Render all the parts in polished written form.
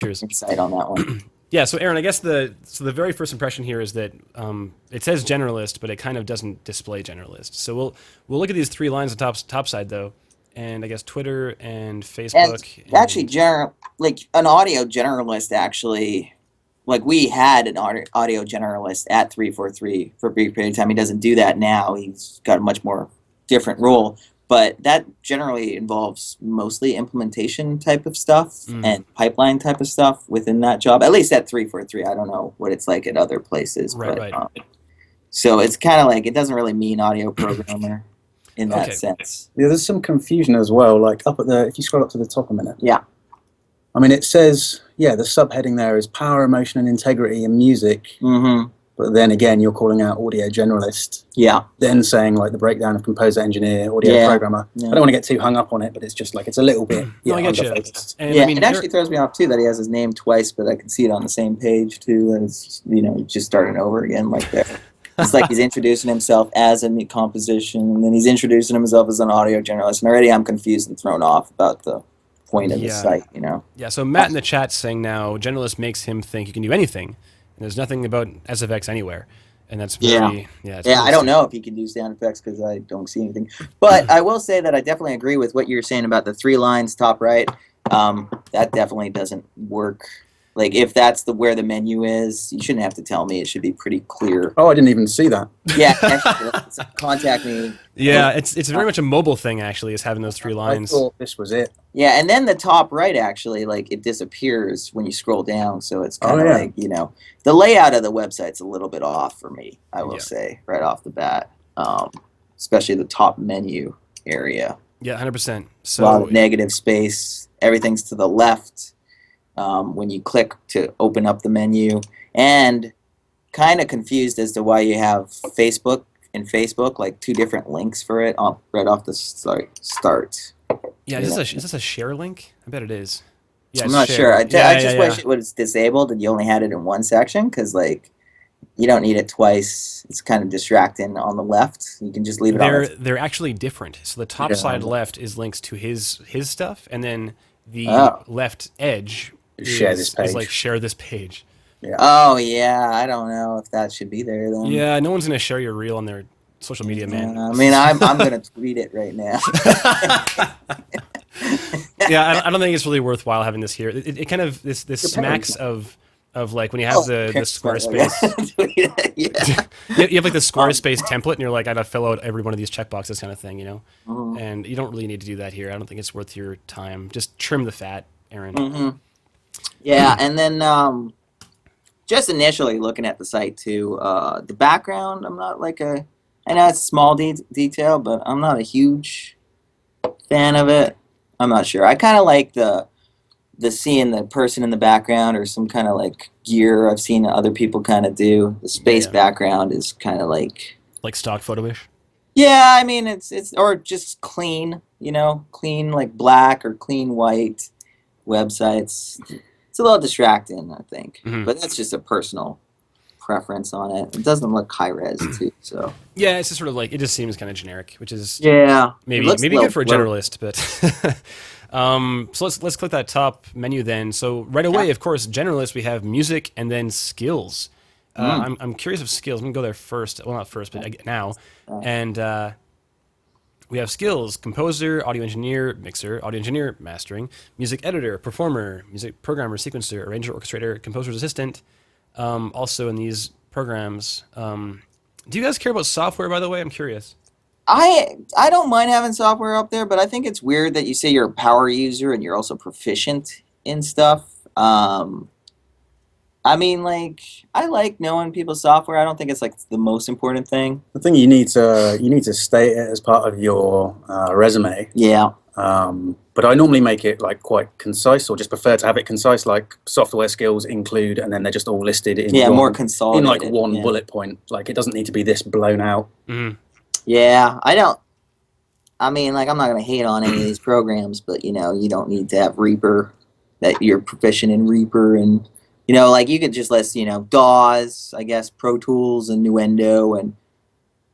Cheers. insight on that one. Yeah, so Aaron, I guess the very first impression here is that it says generalist, but it kind of doesn't display generalist. So we'll look at these three lines on top side though, and I guess Twitter and And Facebook actually, and like an audio generalist, actually, like we had an audio generalist at 343 for a brief period of time. He doesn't do that now. He's got a much more different role. But that generally involves mostly implementation type of stuff and pipeline type of stuff within that job. At least at 343. I don't know what it's like at other places. right, But right. so it's kind of like it doesn't really mean audio programmer in that Okay. sense. Yeah, there's some confusion as well. Like up at the, if you scroll up to the top a minute. Yeah. I mean, it says, yeah, the subheading there is power, emotion, and integrity in music. Mm-hmm. But then again, you're calling out audio generalist. Yeah. Then saying like the breakdown of composer, engineer, audio programmer. Yeah. I don't want to get too hung up on it, but it's just like it's a little bit. No, I get you. underfocused. And Yeah, I mean, it actually throws me off too that he has his name twice, but I can see it on the same page too. That it's just starting over again like there. It's like he's introducing himself as a composition, and then he's introducing himself as an audio generalist. And already I'm confused and thrown off about the point of the site. Yeah. So Matt in the chat's saying now generalist makes him think you can do anything, and there's nothing about SFX anywhere. And that's very, I don't know if he can do sound effects because I don't see anything. But I will say that I definitely agree with what you're saying about the three lines top right. That definitely doesn't work. Like if that's where the menu is, you shouldn't have to tell me. It should be pretty clear. Oh, I didn't even see that. Yeah, actually, contact me. Yeah, it's very much a mobile thing actually, is having those three I lines. thought this was it. Yeah, and then the top right actually, like it disappears when you scroll down, so it's kind of like the layout of the website's a little bit off for me. I will say right off the bat, especially the top menu area. Yeah, 100%. So a lot of negative space. Everything's to the left when you click to open up the menu, and kind of confused as to why you have Facebook and Facebook like two different links for it right off the start. Yeah, is this a share link? I bet it is. Yeah, I'm not sure. I just wish it was disabled and you only had it in one section because, like, you don't need it twice. It's kind of distracting on the left. You can just leave it on. They're actually different. So the top side left is links to his stuff, and then the left edge is like share this page. Yeah. Oh, yeah. I don't know if that should be there then. Yeah, no one's going to share your reel on their social media, man. I mean, I'm going to tweet it right now. Yeah, I don't think it's really worthwhile having this here. It kind of this smacks of like when you have the Squarespace. You have like the Squarespace template, and you're like, I gotta fill out every one of these checkboxes, kind of thing, And you don't really need to do that here. I don't think it's worth your time. Just trim the fat, Aaron. Mm-hmm. Yeah, and then just initially looking at the site too, the background, I'm not like I know it's a small detail, but I'm not a huge fan of it. I'm not sure. I kind of like the seeing the person in the background or some kind of like gear I've seen other people kind of do. The space background is kind of like stock photo-ish. Yeah, I mean it's or just clean, clean like black or clean white websites. It's a little distracting, I think, but that's just a personal preference on it. It doesn't look high res too, so yeah, it's just sort of like it just seems kind of generic, which is maybe good for a generalist, but so let's click that top menu then. So right away, of course, generalist, we have music and then skills. I'm curious of skills. I'm gonna go there first. Well, not first, but now, and we have skills: composer, audio engineer, mixer, audio engineer, mastering, music editor, performer, music programmer, sequencer, arranger, orchestrator, composer's assistant. Also in these programs, do you guys care about software, by the way? I'm curious. I don't mind having software up there, but I think it's weird that you say you're a power user and you're also proficient in stuff. I mean, like, I like knowing people's software. I don't think it's like the most important thing. I think you need to state it as part of your resume. Yeah. But I normally make it like quite concise, or just prefer to have it concise, like software skills include, and then they're just all listed in more consolidated in like one bullet point. Like it doesn't need to be this blown out. Mm-hmm. Yeah, I mean, like I'm not gonna hate on any of these programs, but you don't need to have Reaper, that you're proficient in Reaper, and like you could just list DAWs, I guess, Pro Tools and Nuendo, and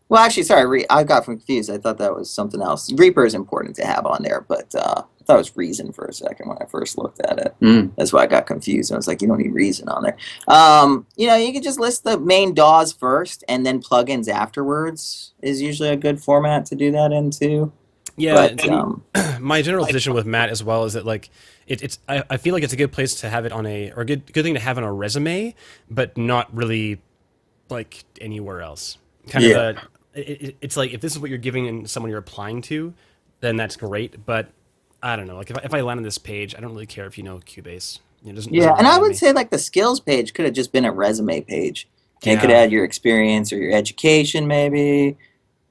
well, actually, sorry, I got confused. I thought that was something else. Reaper is important to have on there, but thought it was reason for a second when I first looked at it. That's why I got confused. I was like, you don't need reason on there. You can just list the main DAWs first and then plugins afterwards is usually a good format to do that into. Yeah, but, my general position with Matt as well is that like I feel like it's a good place to have it on a good thing to have on a resume, but not really like anywhere else. It's like if this is what you're giving and someone you're applying to, then that's great. But I don't know. Like if I land on this page, I don't really care if you know Cubase. Doesn't and I would say like the skills page could have just been a resume page. And it could add your experience or your education maybe.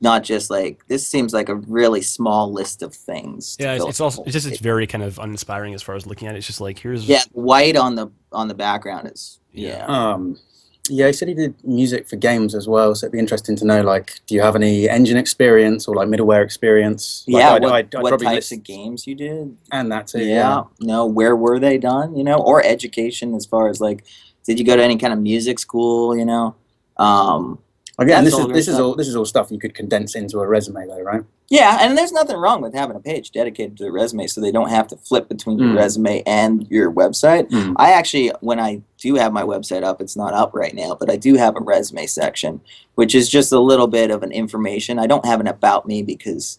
Not just like this seems like a really small list of things. Yeah, it's very kind of uninspiring as far as looking at it. It's just like here's white on the background is he said he did music for games as well, so it'd be interesting to know like do you have any engine experience or like middleware experience? Like, what types of games you did, and that's it. Where were they done? Or education as far as like did you go to any kind of music school? Again, this is all stuff you could condense into a resume, though, right? Yeah, and there's nothing wrong with having a page dedicated to the resume, so they don't have to flip between your resume and your website. I actually, when I do have my website up, it's not up right now, but I do have a resume section, which is just a little bit of an information. I don't have an about me because,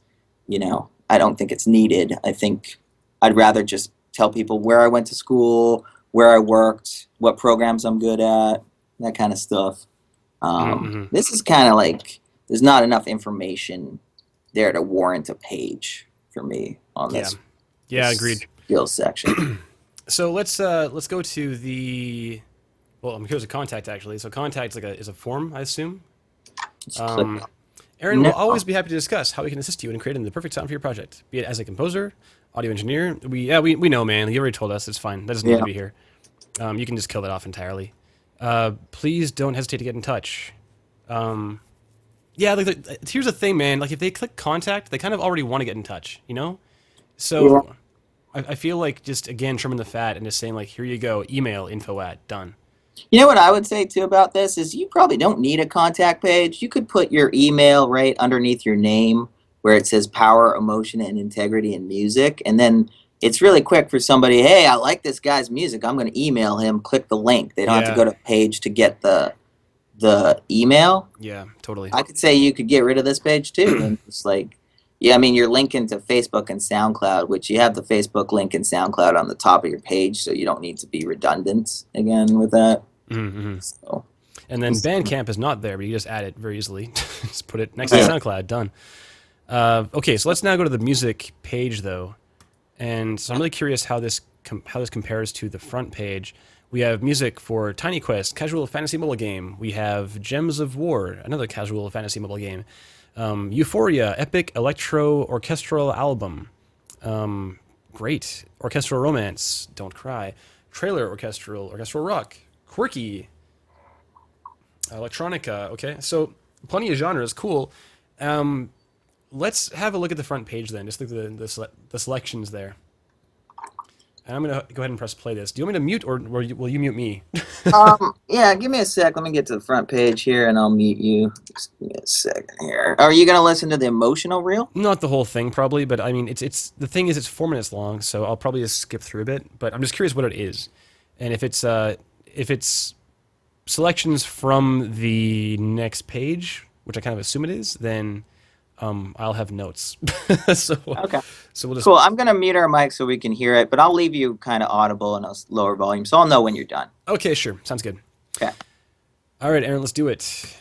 I don't think it's needed. I think I'd rather just tell people where I went to school, where I worked, what programs I'm good at, that kind of stuff. This is kind of like there's not enough information there to warrant a page for me on this. Yeah, agreed. Skills section. So let's go to the here's a contact actually. So contact is a form, I assume. Aaron will always be happy to discuss how we can assist you in creating the perfect sound for your project, be it as a composer, audio engineer. We know, man. You already told us. It's fine. That doesn't need to be here. You can just kill that off entirely. Please don't hesitate to get in touch. Here's the thing, man. Like if they click contact, they kind of already want to get in touch, So I feel like just again trimming the fat and just saying like, here you go, email info@ done. You know what I would say too about this is you probably don't need a contact page. You could put your email right underneath your name where it says power, emotion, and integrity in music, and then it's really quick for somebody, hey, I like this guy's music. I'm going to email him, click the link. They don't have to go to a page to get the email. Yeah, totally. I could say you could get rid of this page too. And it's like, you're linking to Facebook and SoundCloud, which you have the Facebook link and SoundCloud on the top of your page, so you don't need to be redundant again with that. Mm-hmm. So, and then Bandcamp is not there, but you just add it very easily. Just put it next to SoundCloud, done. Okay, so let's now go to the music page, though. And so I'm really curious how this compares to the front page. We have music for Tiny Quest, casual fantasy mobile game. We have Gems of War, another casual fantasy mobile game. Euphoria, epic electro orchestral album. Great. Orchestral romance, Don't Cry. Trailer orchestral rock. Quirky. Electronica, okay. So plenty of genres, cool. Let's have a look at the front page then. Just look at the selections there. And I'm going to go ahead and press play this. Do you want me to mute or will you mute me? Give me a sec. Let me get to the front page here and I'll mute you. Just give me a second here. Are you going to listen to the emotional reel? Not the whole thing probably, but I mean, it's the thing is it's 4 minutes long, so I'll probably just skip through a bit, but I'm just curious what it is. And if it's selections from the next page, which I kind of assume it is, then I'll have notes. Okay. So we'll just... Cool. I'm going to mute our mic so we can hear it, but I'll leave you kind of audible in a lower volume, so I'll know when you're done. Okay, sure. Sounds good. Okay. All right, Aaron, let's do it.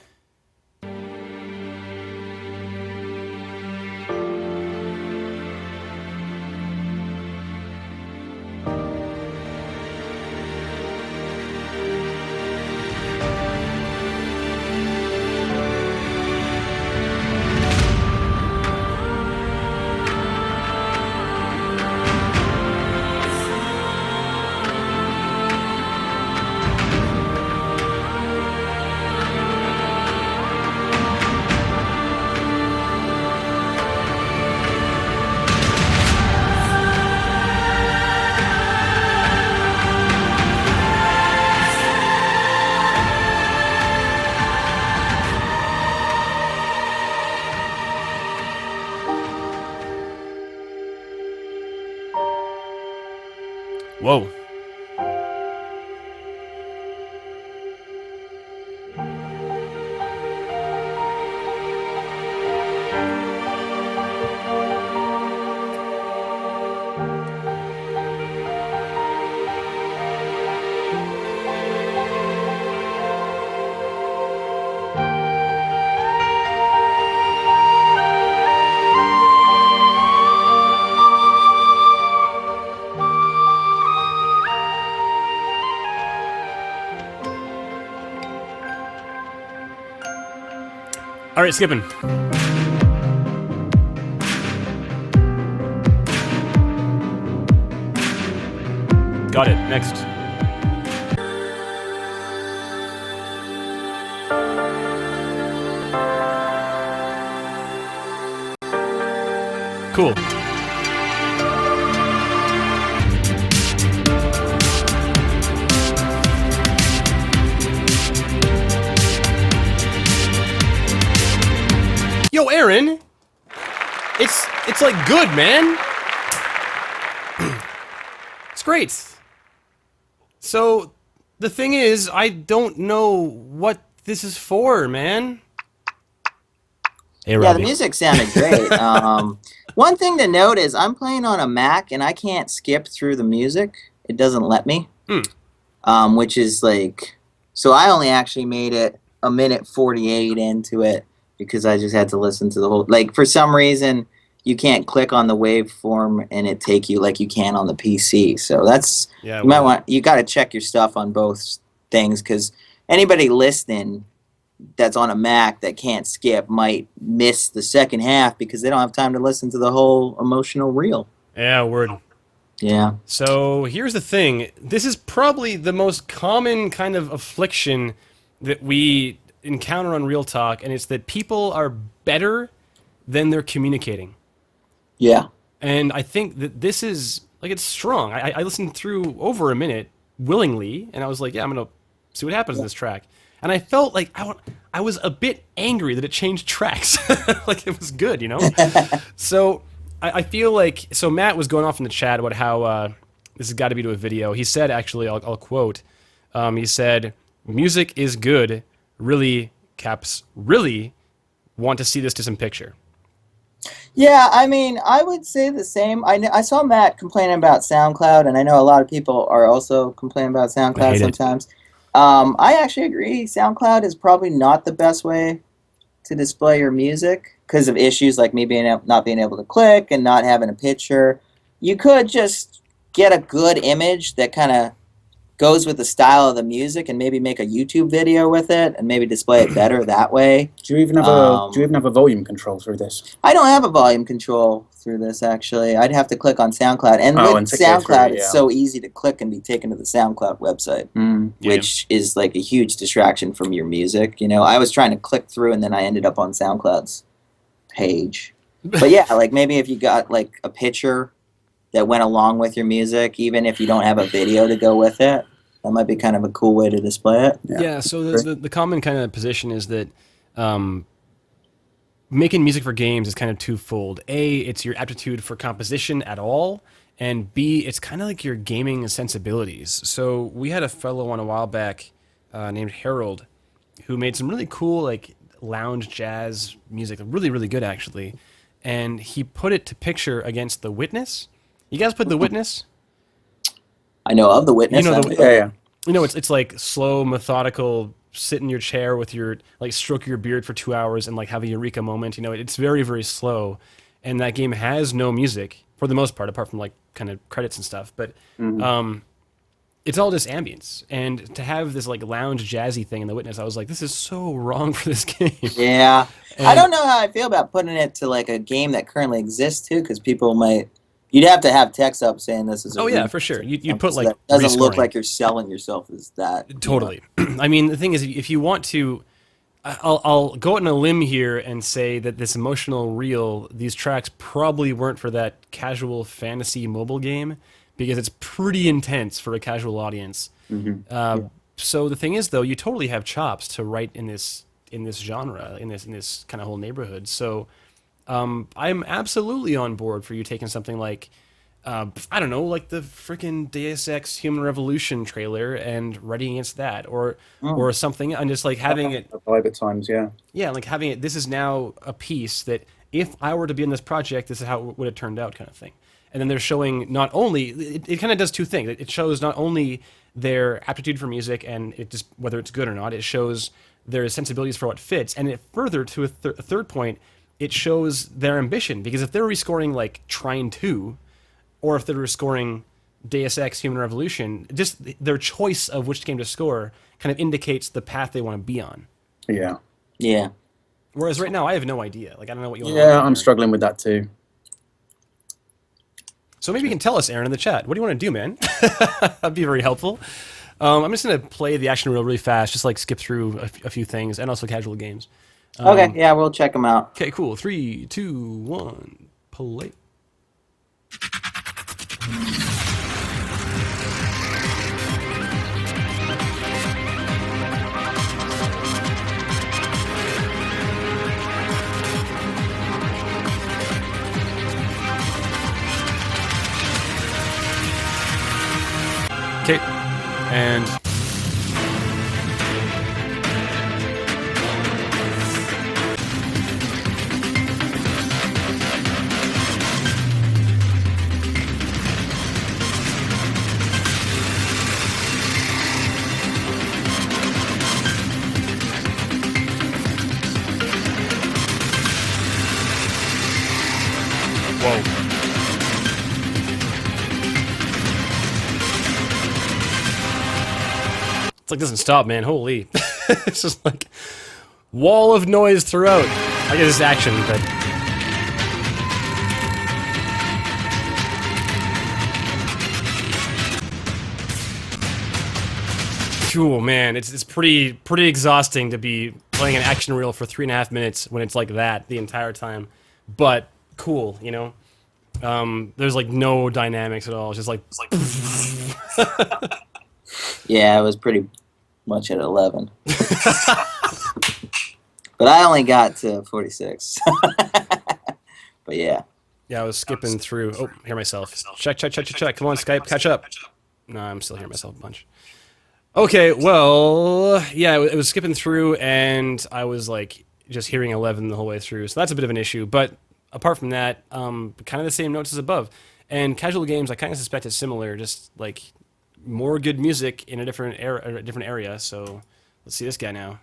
Whoa. All right, skipping. Got it. Next. Cool. Yo, Aaron, it's like good, man. It's great. So the thing is, I don't know what this is for, man. Hey, Robbie. Yeah, the music sounded great. One thing to note is I'm playing on a Mac and I can't skip through the music. It doesn't let me. Which is like, so I only actually made it a minute 48 into it because I just had to listen to the whole, like for some reason you can't click on the waveform and it take you like you can on the PC. So that's, yeah, you got to check your stuff on both things, because anybody listening that's on a Mac that can't skip might miss the second half because they don't have time to listen to the whole emotional reel. Yeah, word. Yeah. So here's the thing. This is probably the most common kind of affliction that we encounter on Real Talk, and it's that people are better than they're communicating. Yeah. And I think that this is, like, it's strong. I listened through over a minute willingly, and I was like, yeah, I'm going to see what happens in this track. And I felt like I was a bit angry that it changed tracks. Like, it was good, you know? So I feel like, so Matt was going off in the chat about how this has got to be to a video. He said, actually, I'll quote, he said, music is good, really, caps, really want to see this to some picture. Yeah, I mean, I would say the same. I saw Matt complaining about SoundCloud, and I know a lot of people are also complaining about SoundCloud sometimes. I actually agree. SoundCloud is probably not the best way to display your music because of issues like me not being able to click and not having a picture. You could just get a good image that kind of goes with the style of the music and maybe make a YouTube video with it and maybe display it better that way. Do you even have a volume control through this? I don't have a volume control through this, actually. I'd have to click on SoundCloud. And with SoundCloud, it's so easy to click and be taken to the SoundCloud website, which is like a huge distraction from your music. You know, I was trying to click through and then I ended up on SoundCloud's page. But yeah, like maybe if you got like a picture that went along with your music, even if you don't have a video to go with it, that might be kind of a cool way to display it. Yeah, so the common kind of position is that making music for games is kind of twofold. A, it's your aptitude for composition at all, and B, it's kind of like your gaming sensibilities. So we had a fellow on a while back named Harold who made some really cool like lounge jazz music, really, really good actually, and he put it to picture against The Witness. You guys played The Witness? I know of The Witness. You know yeah. You know, it's like slow, methodical, sit in your chair with your, like, stroke your beard for 2 hours and, like, have a eureka moment. You know, it's very, very slow. And that game has no music, for the most part, apart from, like, kind of credits and stuff. But it's all just ambience. And to have this, like, lounge jazzy thing in The Witness, I was like, this is so wrong for this game. Yeah. I don't know how I feel about putting it to, like, a game that currently exists, too, because people might... You'd have to have text up saying this is a... Oh, yeah, for sure. You'd put, like, that doesn't look like you're selling yourself as that. Totally. I mean, the thing is, if you want to... I'll go out on a limb here and say that this emotional reel, these tracks probably weren't for that casual fantasy mobile game, because it's pretty intense for a casual audience. So the thing is, though, you totally have chops to write in this genre, in this kind of whole neighborhood. So I'm absolutely on board for you taking something like I don't know, like the freaking Deus Ex Human Revolution trailer and writing against that, or something, and just like having it vibe at times, yeah. Yeah, like having it. This is now a piece that if I were to be in this project, this is how it would have turned out, kind of thing. And then they're showing not only it kind of does two things. It shows not only their aptitude for music and it just whether it's good or not. It shows their sensibilities for what fits, and it further to a third point. It shows their ambition because if they're rescoring like Trine 2, or if they're rescoring Deus Ex Human Revolution, just their choice of which game to score kind of indicates the path they want to be on. Yeah. Yeah. Whereas right now I have no idea. Like I don't know what you want. Yeah, I'm struggling with that too. So maybe you can tell us, Aaron, in the chat. What do you want to do, man? That'd be very helpful. I'm just gonna play the action reel really fast, just like skip through a few things, and also casual games. Okay, yeah, we'll check them out. Okay, cool. 3, 2, 1, play. Okay, and whoa. It's like, doesn't stop, man. Holy. It's just like wall of noise throughout. I guess it's action, but cool, man. It's pretty exhausting to be playing an action reel for 3.5 minutes when it's like that the entire time. But cool, you know. There's like no dynamics at all. It's just like Yeah, I was pretty much at 11. But I only got to 46. But yeah. Yeah, I was skipping through. Oh, hear myself. Check. Come on, Skype, catch up. No, I'm still hearing myself a bunch. Okay, well, yeah, it was skipping through, and I was like just hearing 11 the whole way through. So that's a bit of an issue. But apart from that, kind of the same notes as above. And casual games, I kind of suspect is similar, just like more good music in a different area. So let's see this guy now.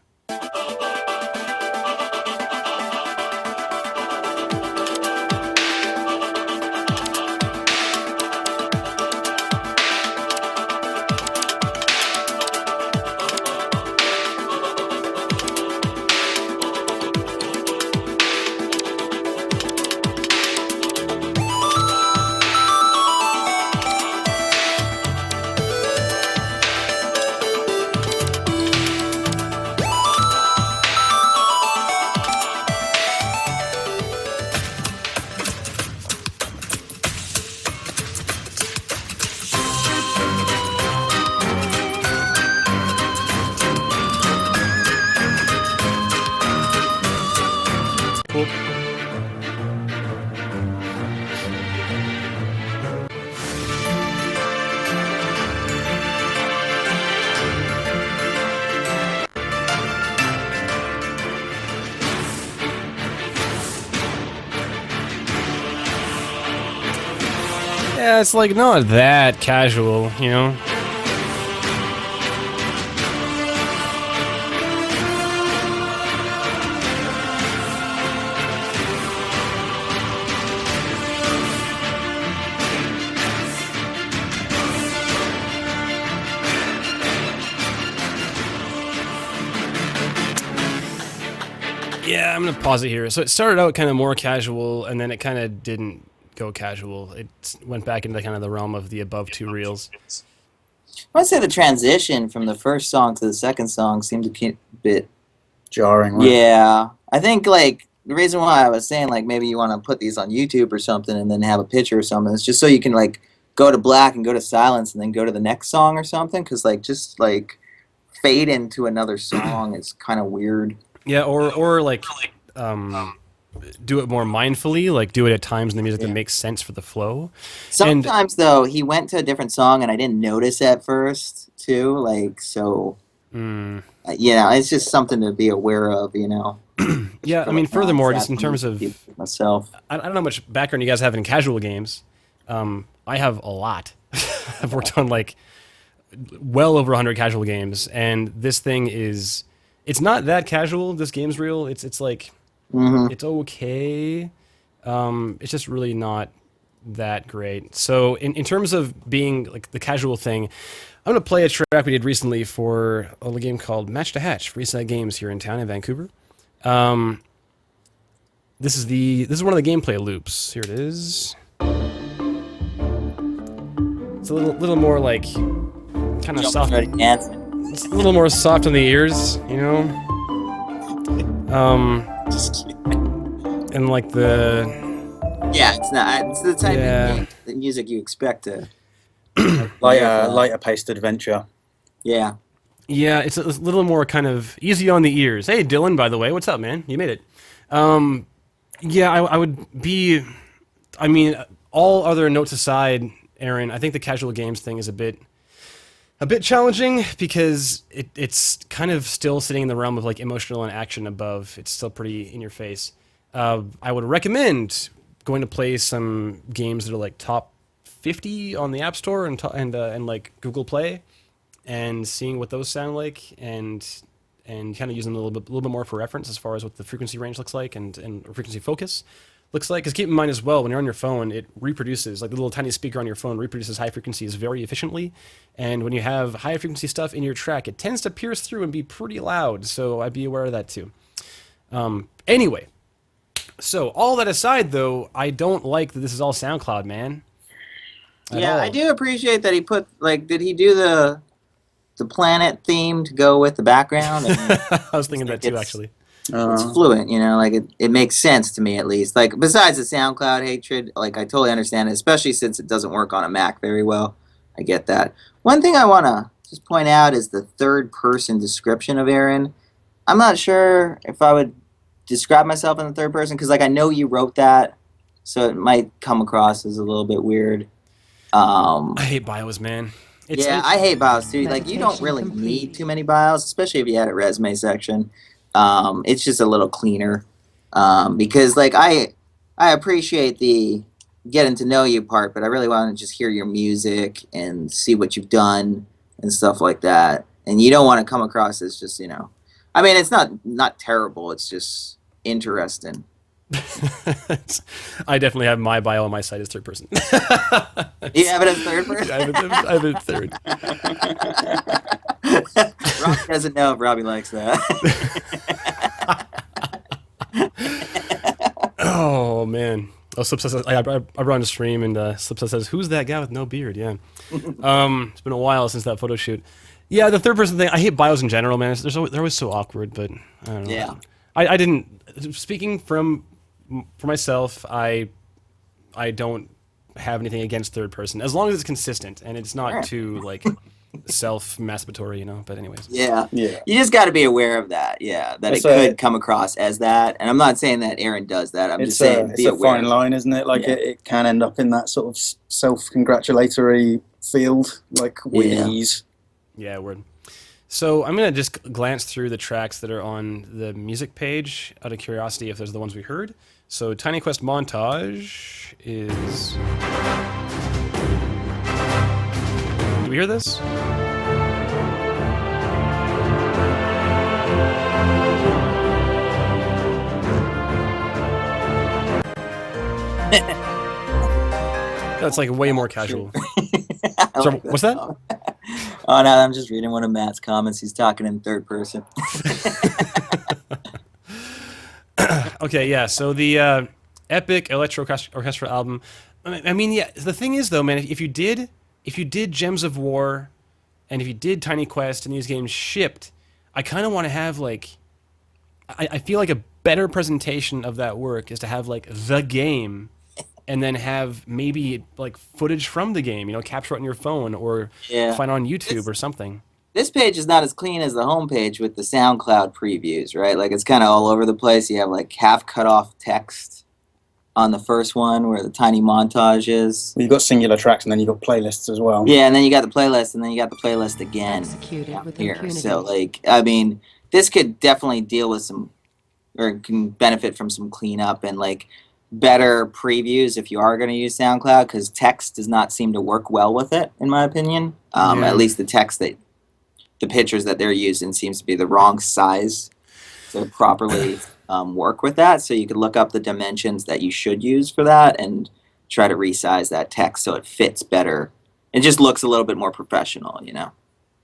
Cool. Yeah, it's like not that casual, you know? Yeah, I'm gonna pause it here. So it started out kind of more casual, and then it kind of didn't go casual. It went back into kind of the realm of the above two reels. I would say the transition from the first song to the second song seemed to be a bit jarring, right? Yeah. I think, like, the reason why I was saying, like, maybe you want to put these on YouTube or something and then have a picture or something is just so you can, like, go to black and go to silence and then go to the next song or something. Because, like, just, like, fade into another song is kind of weird. Yeah, or like, do it more mindfully, like do it at times in the music that makes sense for the flow. Sometimes though, he went to a different song and I didn't notice at first too. Like so, it's just something to be aware of. Yeah, I mean, furthermore, just in terms of myself, I don't know how much background you guys have in casual games. I have a lot. I've worked on like well over 100 casual games, and this thing it's not that casual. This game's real. It's like it's okay. It's just really not that great. So in terms of being like the casual thing, I'm gonna play a track we did recently for a little game called Match to Hatch, Freeside Games here in town in Vancouver. This is one of the gameplay loops. Here it is. It's a little more like kind of soft. It's a little more soft on the ears, Just kidding. And like it's the type of music you expect to lighter paced adventure. Yeah, it's a little more kind of easy on the ears. Hey Dylan, by the way, what's up, man? You made it. I would be. I mean, all other notes aside, Aaron, I think the casual games thing is a bit challenging because it's kind of still sitting in the realm of like emotional and action above. It's still pretty in your face. I would recommend going to play some games that are like top 50 on the App Store and like Google Play, and seeing what those sound like, and kind of using them a little bit more for reference as far as what the frequency range looks like and frequency focus looks like. Because keep in mind as well, when you're on your phone, it reproduces, like the little tiny speaker on your phone reproduces high frequencies very efficiently. And when you have high frequency stuff in your track, it tends to pierce through and be pretty loud. So I'd be aware of that too. Anyway, so all that aside though, I don't like that this is all SoundCloud, man. I do appreciate that he put, like, did he do the planet theme to go with the background? I was thinking that too, actually. It's fluent, like it makes sense to me at least. Like besides the SoundCloud hatred, like I totally understand it, especially since it doesn't work on a Mac very well. I get that. One thing I want to just point out is the third person description of Aaron. I'm not sure if I would describe myself in the third person because like I know you wrote that, so it might come across as a little bit weird. I hate bios, man. I hate bios too. Like you don't really need too many bios, especially if you had a resume section. It's just a little cleaner because like I appreciate the getting to know you part, but I really want to just hear your music and see what you've done and stuff like that. And you don't want to come across as just I mean, it's not terrible. It's just interesting. I definitely have my bio on my site as third person. You have it as third person? I have it third. Robbie doesn't know if Robbie likes that. Oh man! Slip says I run a stream and Slip says, "Who's that guy with no beard?" Yeah. It's been a while since that photo shoot. Yeah, the third person thing. I hate bios in general, man. They're always so awkward. But I don't know. Yeah. I didn't. Speaking for myself, I don't have anything against third person as long as it's consistent and it's not too like self-masturbatory, But anyways. Yeah. You just got to be aware of that. Yeah, that it could come across as that. And I'm not saying that Aaron does that. I'm just saying be aware. It's a fine line, isn't it? Like it can end up in that sort of self-congratulatory field, like wheeze. Yeah, word. So I'm going to just glance through the tracks that are on the music page out of curiosity if there's the ones we heard. So Tiny Quest Montage is... Do we hear this? That's like way more casual. So, what's that? Oh no, I'm just reading one of Matt's comments. He's talking in third person. Okay, yeah. So the epic electro orchestra album. I mean, yeah. The thing is, though, man, if you did Gems of War, and if you did Tiny Quest, and these games shipped, I kind of want to have like, I feel like a better presentation of that work is to have like the game, and then have maybe like footage from the game, capture it on your phone or find on YouTube or something. This page is not as clean as the homepage with the SoundCloud previews, right? Like it's kind of all over the place. You have like half cut off text on the first one where the tiny montage is. Well, you've got singular tracks and then you've got playlists as well. Yeah, and then you got the playlist, and then you got the playlist again here. Impunity. So, like, I mean, this could definitely deal with some, or can benefit from some cleanup and like better previews if you are going to use SoundCloud, because text does not seem to work well with it, in my opinion. At least the text that the pictures that they're using seems to be the wrong size to properly work with that. So you could look up the dimensions that you should use for that and try to resize that text so it fits better. It just looks a little bit more professional, you know?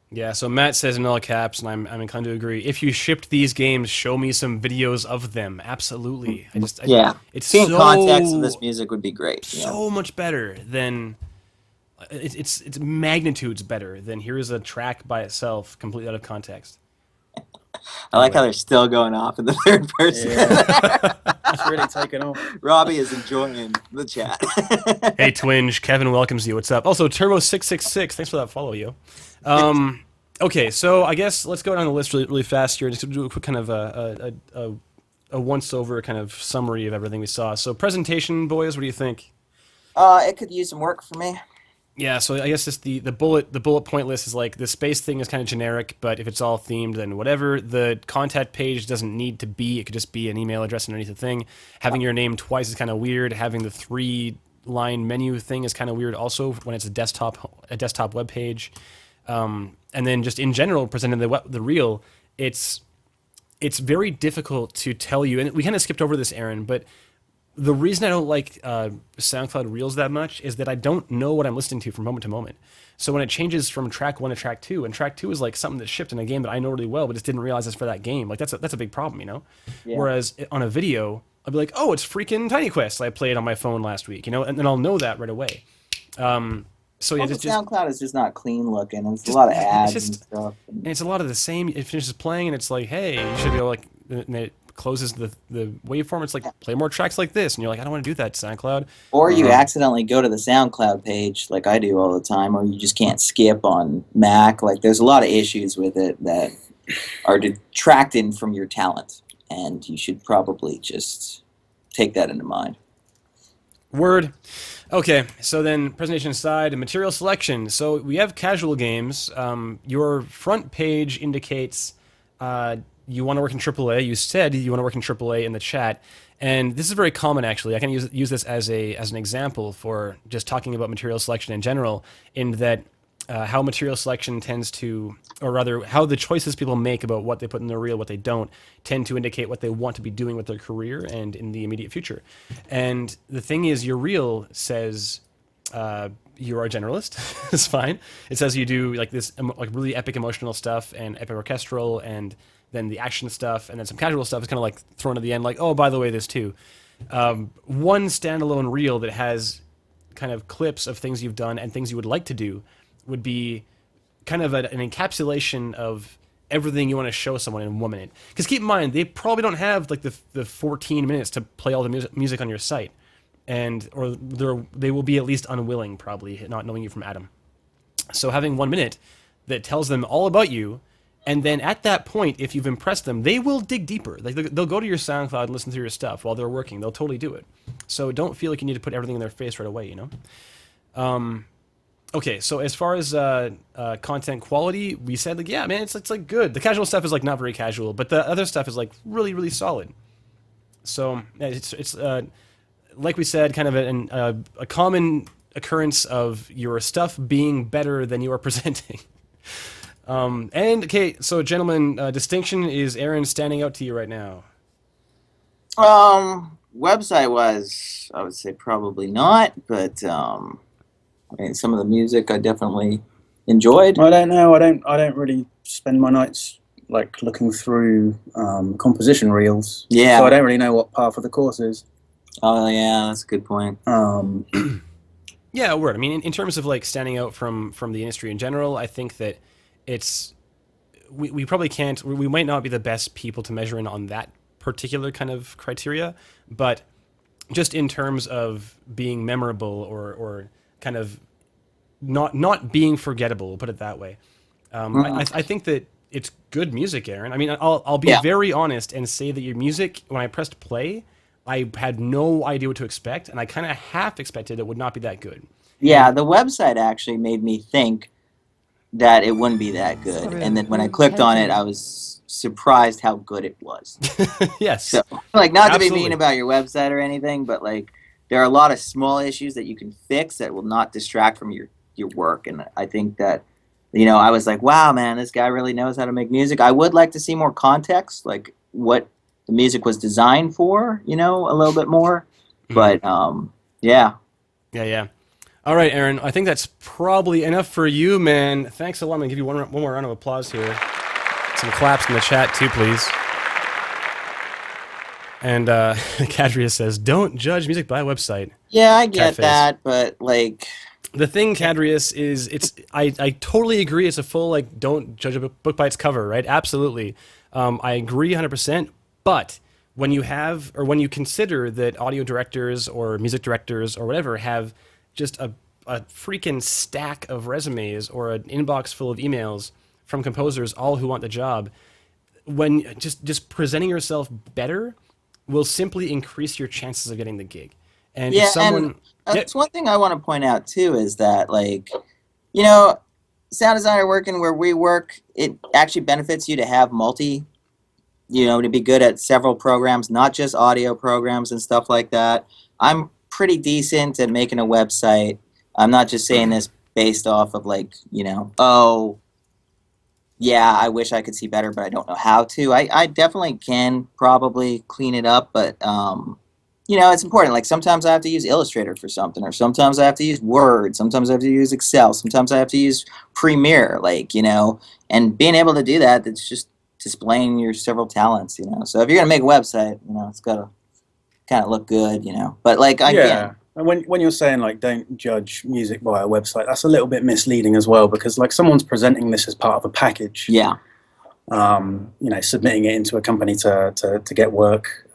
Yeah, so Matt says in all caps, and I'm inclined to agree, if you shipped these games, show me some videos of them. Absolutely. It's seeing context of this music would be great. So much better than... It's magnitudes better than here's a track by itself, completely out of context. I like how they're still going off in the third person. Yeah. It's really taken off. Robbie is enjoying the chat. Hey, Twinge. Kevin welcomes you. What's up? Also, Turbo666. Thanks for that follow, yo. Okay, so I guess let's go down the list really fast here. Just to do a quick kind of a once-over kind of summary of everything we saw. So presentation, boys, what do you think? It could use some work for me. Yeah, so I guess just the bullet point list is like the space thing is kind of generic, but if it's all themed, then whatever. The contact page doesn't need to be; it could just be an email address underneath the thing. Having your name twice is kind of weird. Having the 3-line menu thing is kind of weird, also when it's a desktop web page. And then just in general, presenting the reel, it's very difficult to tell you. And we kind of skipped over this, Aaron, but the reason I don't like SoundCloud Reels that much is that I don't know what I'm listening to from moment to moment. So when it changes from track 1 to track 2, and track 2 is like something that's shipped in a game that I know really well, but just didn't realize it's for that game. Like that's a big problem, you know? Yeah. Whereas on a video, I'll be like, oh, it's freaking Tiny Quest. I played on my phone last week, you know? And then I'll know that right away. So yeah, SoundCloud is just not clean looking. It's a lot of ads and stuff. And it's a lot of the same. It finishes playing, and it's like, hey, you should go like, and it closes the waveform. It's like, play more tracks like this, and you're like, I don't want to do that, SoundCloud. Or you accidentally go to the SoundCloud page, like I do all the time, or you just can't skip on Mac. Like, there's a lot of issues with it that are detracting from your talent, and you should probably just take that into mind. Word. Okay, so then presentation aside, and material selection. So we have casual games. Your front page indicates you want to work in AAA. You said you want to work in AAA in the chat, and this is very common actually. I can use this as an example for just talking about material selection in general, in that how material selection tends to, or rather how the choices people make about what they put in their reel, what they don't, tend to indicate what they want to be doing with their career and in the immediate future. And the thing is, your reel says you are a generalist. It's fine. It says you do like this like really epic emotional stuff and epic orchestral, and then the action stuff, and then some casual stuff is kind of like thrown at the end, like, oh, by the way, this too. One standalone reel that has kind of clips of things you've done and things you would like to do would be kind of an encapsulation of everything you want to show someone in 1 minute. Because keep in mind, they probably don't have like the 14 minutes to play all the music on your site, or they will be at least unwilling, probably, not knowing you from Adam. So having 1 minute that tells them all about you, and then at that point, if you've impressed them, they will dig deeper. Like they'll go to your SoundCloud and listen to your stuff while they're working. They'll totally do it. So don't feel like you need to put everything in their face right away, you know? Okay, so as far as content quality, we said, like, yeah, man, it's like good. The casual stuff is like not very casual, but the other stuff is like really, really solid. So it's like we said, kind of a common occurrence of your stuff being better than you are presenting. And okay, so gentlemen, distinction is Aaron standing out to you right now? Website wise, I would say probably not, but I mean, some of the music I definitely enjoyed. I don't know. I don't really spend my nights like looking through composition reels. Yeah. So I don't really know what par for the course is. Oh yeah, that's a good point. Yeah, word. I mean, in terms of like standing out from the industry in general, I think that we probably can't. We might not be the best people to measure in on that particular kind of criteria, but just in terms of being memorable or kind of not being forgettable, we'll put it that way. I think that it's good music, Aaron. I mean, I'll be very honest and say that your music, when I pressed play, I had no idea what to expect, and I kind of half expected it would not be that good. Yeah, the website actually made me think that it wouldn't be that good, and then when I clicked on it, I was surprised how good it was. Yes. So, like, not to be mean about your website or anything, but like, there are a lot of small issues that you can fix that will not distract from your work, and I think that, I was like, wow, man, this guy really knows how to make music. I would like to see more context, like what the music was designed for, a little bit more. But yeah. Yeah. All right, Aaron, I think that's probably enough for you, man. Thanks a lot. I'm going to give you one more round of applause here. Some claps in the chat, too, please. And Kadria says, don't judge music by a website. Yeah, I get that, but, like... The thing, Kadrius, is I totally agree. It's a full, like, don't judge a book by its cover, right? Absolutely. I agree 100%. But when you consider that audio directors or music directors or whatever have just a freaking stack of resumes or an inbox full of emails from composers, all who want the job, when just presenting yourself better will simply increase your chances of getting the gig. And if someone... That's one thing I want to point out, too, is that, like, sound designer working where we work, it actually benefits you to have to be good at several programs, not just audio programs and stuff like that. I'm pretty decent at making a website. I'm not just saying this based off of, like, oh, yeah, I wish I could see better, but I don't know how to. I definitely can probably clean it up, but... it's important. Like, sometimes I have to use Illustrator for something, or sometimes I have to use Word, sometimes I have to use Excel, sometimes I have to use Premiere, and being able to do that, it's just displaying your several talents, So if you're going to make a website, it's got to kind of look good, But, like, yeah. And when you're saying, like, don't judge music by a website, that's a little bit misleading as well, because, like, someone's presenting this as part of a package. Yeah. Submitting it into a company to get work.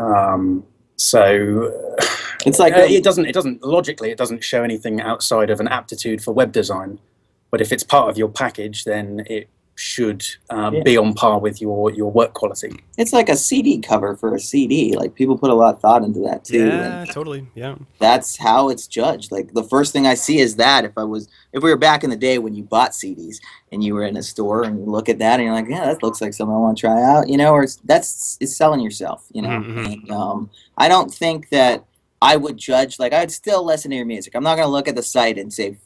So it's like it doesn't show anything outside of an aptitude for web design. But if it's part of your package, then it should be on par with your work quality. It's like a CD cover for a CD. Like, people put a lot of thought into that too. Yeah, totally. Yeah. That's how it's judged. Like, the first thing I see is that if we were back in the day when you bought CDs and you were in a store and you look at that and you're like, yeah, that looks like something I want to try out, or it's selling yourself, Mm-hmm. And I don't think that I would judge. Like, I'd still listen to your music. I'm not going to look at the site and say,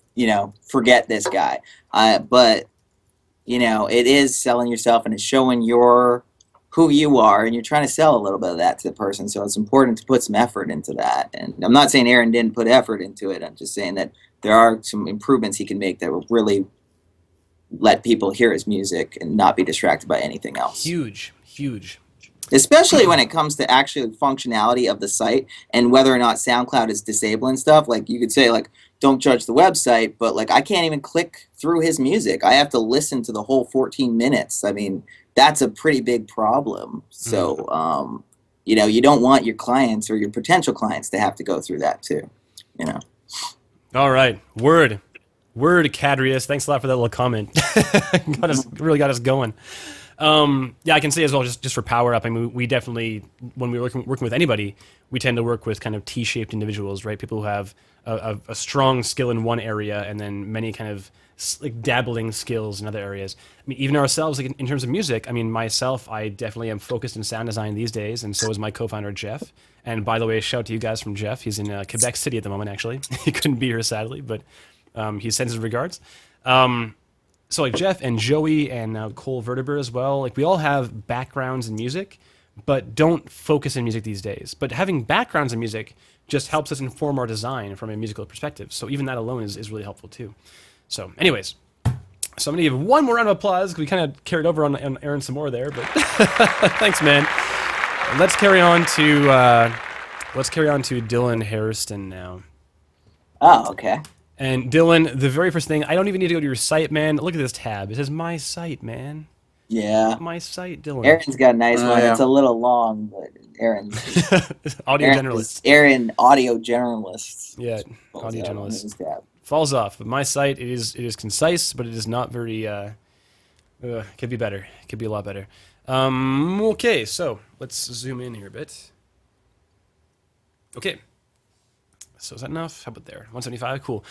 forget this guy. But it is selling yourself, and it's showing who you are, and you're trying to sell a little bit of that to the person. So it's important to put some effort into that. And I'm not saying Aaron didn't put effort into it. I'm just saying that there are some improvements he can make that will really let people hear his music and not be distracted by anything else. Huge. Especially when it comes to actual functionality of the site and whether or not SoundCloud is disabling stuff. Like, you could say, like, don't judge the website, but, like, I can't even click through his music. I have to listen to the whole 14 minutes. I mean, that's a pretty big problem. So, you don't want your clients or your potential clients to have to go through that too, All right. Word, Kadrius. Thanks a lot for that little comment. Really got us going. Yeah, I can say as well, just for power up. I mean, we definitely, when we're working with anybody, we tend to work with kind of T-shaped individuals, right? People who have a strong skill in one area and then many kind of like dabbling skills in other areas. I mean, even ourselves, like in terms of music, I mean, myself, I definitely am focused in sound design these days, and so is my co-founder, Jeff. And by the way, shout out to you guys from Jeff. He's in Quebec City at the moment, actually. He couldn't be here, sadly, but he sends his regards. So like Jeff and Joey and now Cole Verteber as well, like we all have backgrounds in music, but don't focus in music these days. But having backgrounds in music just helps us inform our design from a musical perspective. So even that alone is really helpful too. So anyways, so I'm gonna give one more round of applause because we kind of carried over on Aaron some more there, but thanks, man. Let's carry on to Dylan Hairston now. Oh, okay. And Dylan, the very first thing, I don't even need to go to your site, man. Look at this tab. It says my site, man. Yeah. My site, Dylan. Aaron's got a nice one. Yeah. It's a little long, but Aaron's audio generalist. Aaron, audio generalist. Yeah, audio generalist. Falls off. But my site, it is concise, but it is not very Could be better. Could be a lot better. Okay, so let's zoom in here a bit. Okay. So is that enough? How about there? 175? Cool.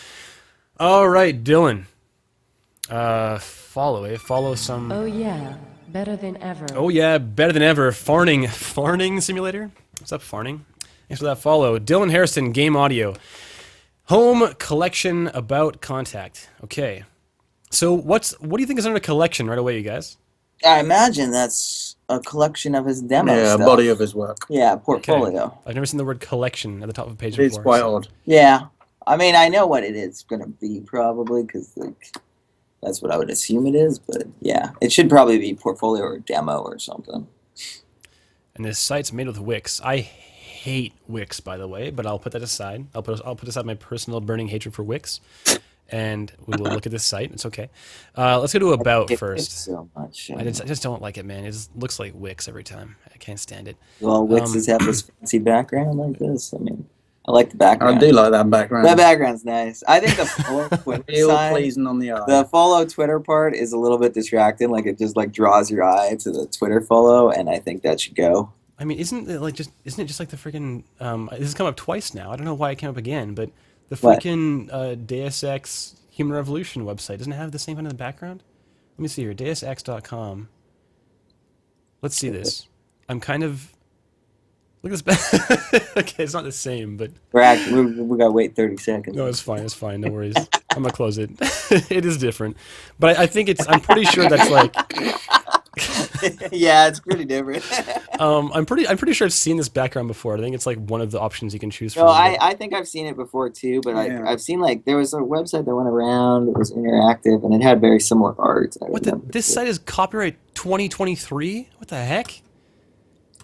All right, Dylan. Follow some... Oh yeah, better than ever. Oh yeah, better than ever. Farning simulator? What's up, Farning? Thanks for that follow. Dylan Hairston, Game Audio. Home collection about contact. Okay. So what do you think is under collection right away, you guys? I imagine that's a collection of his demo stuff. Yeah, body of his work. Yeah, portfolio. Okay. I've never seen the word collection at the top of a page It's before. quite odd. Yeah. I mean, I know what it is going to be probably because like that's what I would assume it is. But yeah, it should probably be portfolio or demo or something. And this site's made with Wix. I hate Wix, by the way, but I'll put that aside. I'll put aside my personal burning hatred for Wix, and we will look at this site. It's okay. Let's go to About first. So much. I just don't like it, man. It just looks like Wix every time. I can't stand it. Well, Wixes have this fancy background like this. I mean, I like the background. I do like that background. That background's nice. I think the follow Twitter Real side, pleasing on the eye. the follow Twitter part is a little bit distracting. Like it just like draws your eye to the Twitter follow, and I think that should go. I mean, isn't it just like the freaking this has come up twice now. I don't know why it came up again, but the freaking Deus Ex Human Revolution website doesn't it have the same kind of background. Let me see here, deusx.com. Let's see this. I'm kind of look at this. Okay, it's not the same, but We gotta wait 30 seconds. no, it's fine. It's fine. No worries. I'm gonna close it. It is different, but I think I'm pretty sure that's like. Yeah, it's pretty different. I'm pretty sure I've seen this background before. I think it's like one of the options you can choose from. No, I think I've seen it before too, but Yeah. I've seen like there was a website that went around. It was interactive and it had very similar art. This site is copyright 2023. What the heck?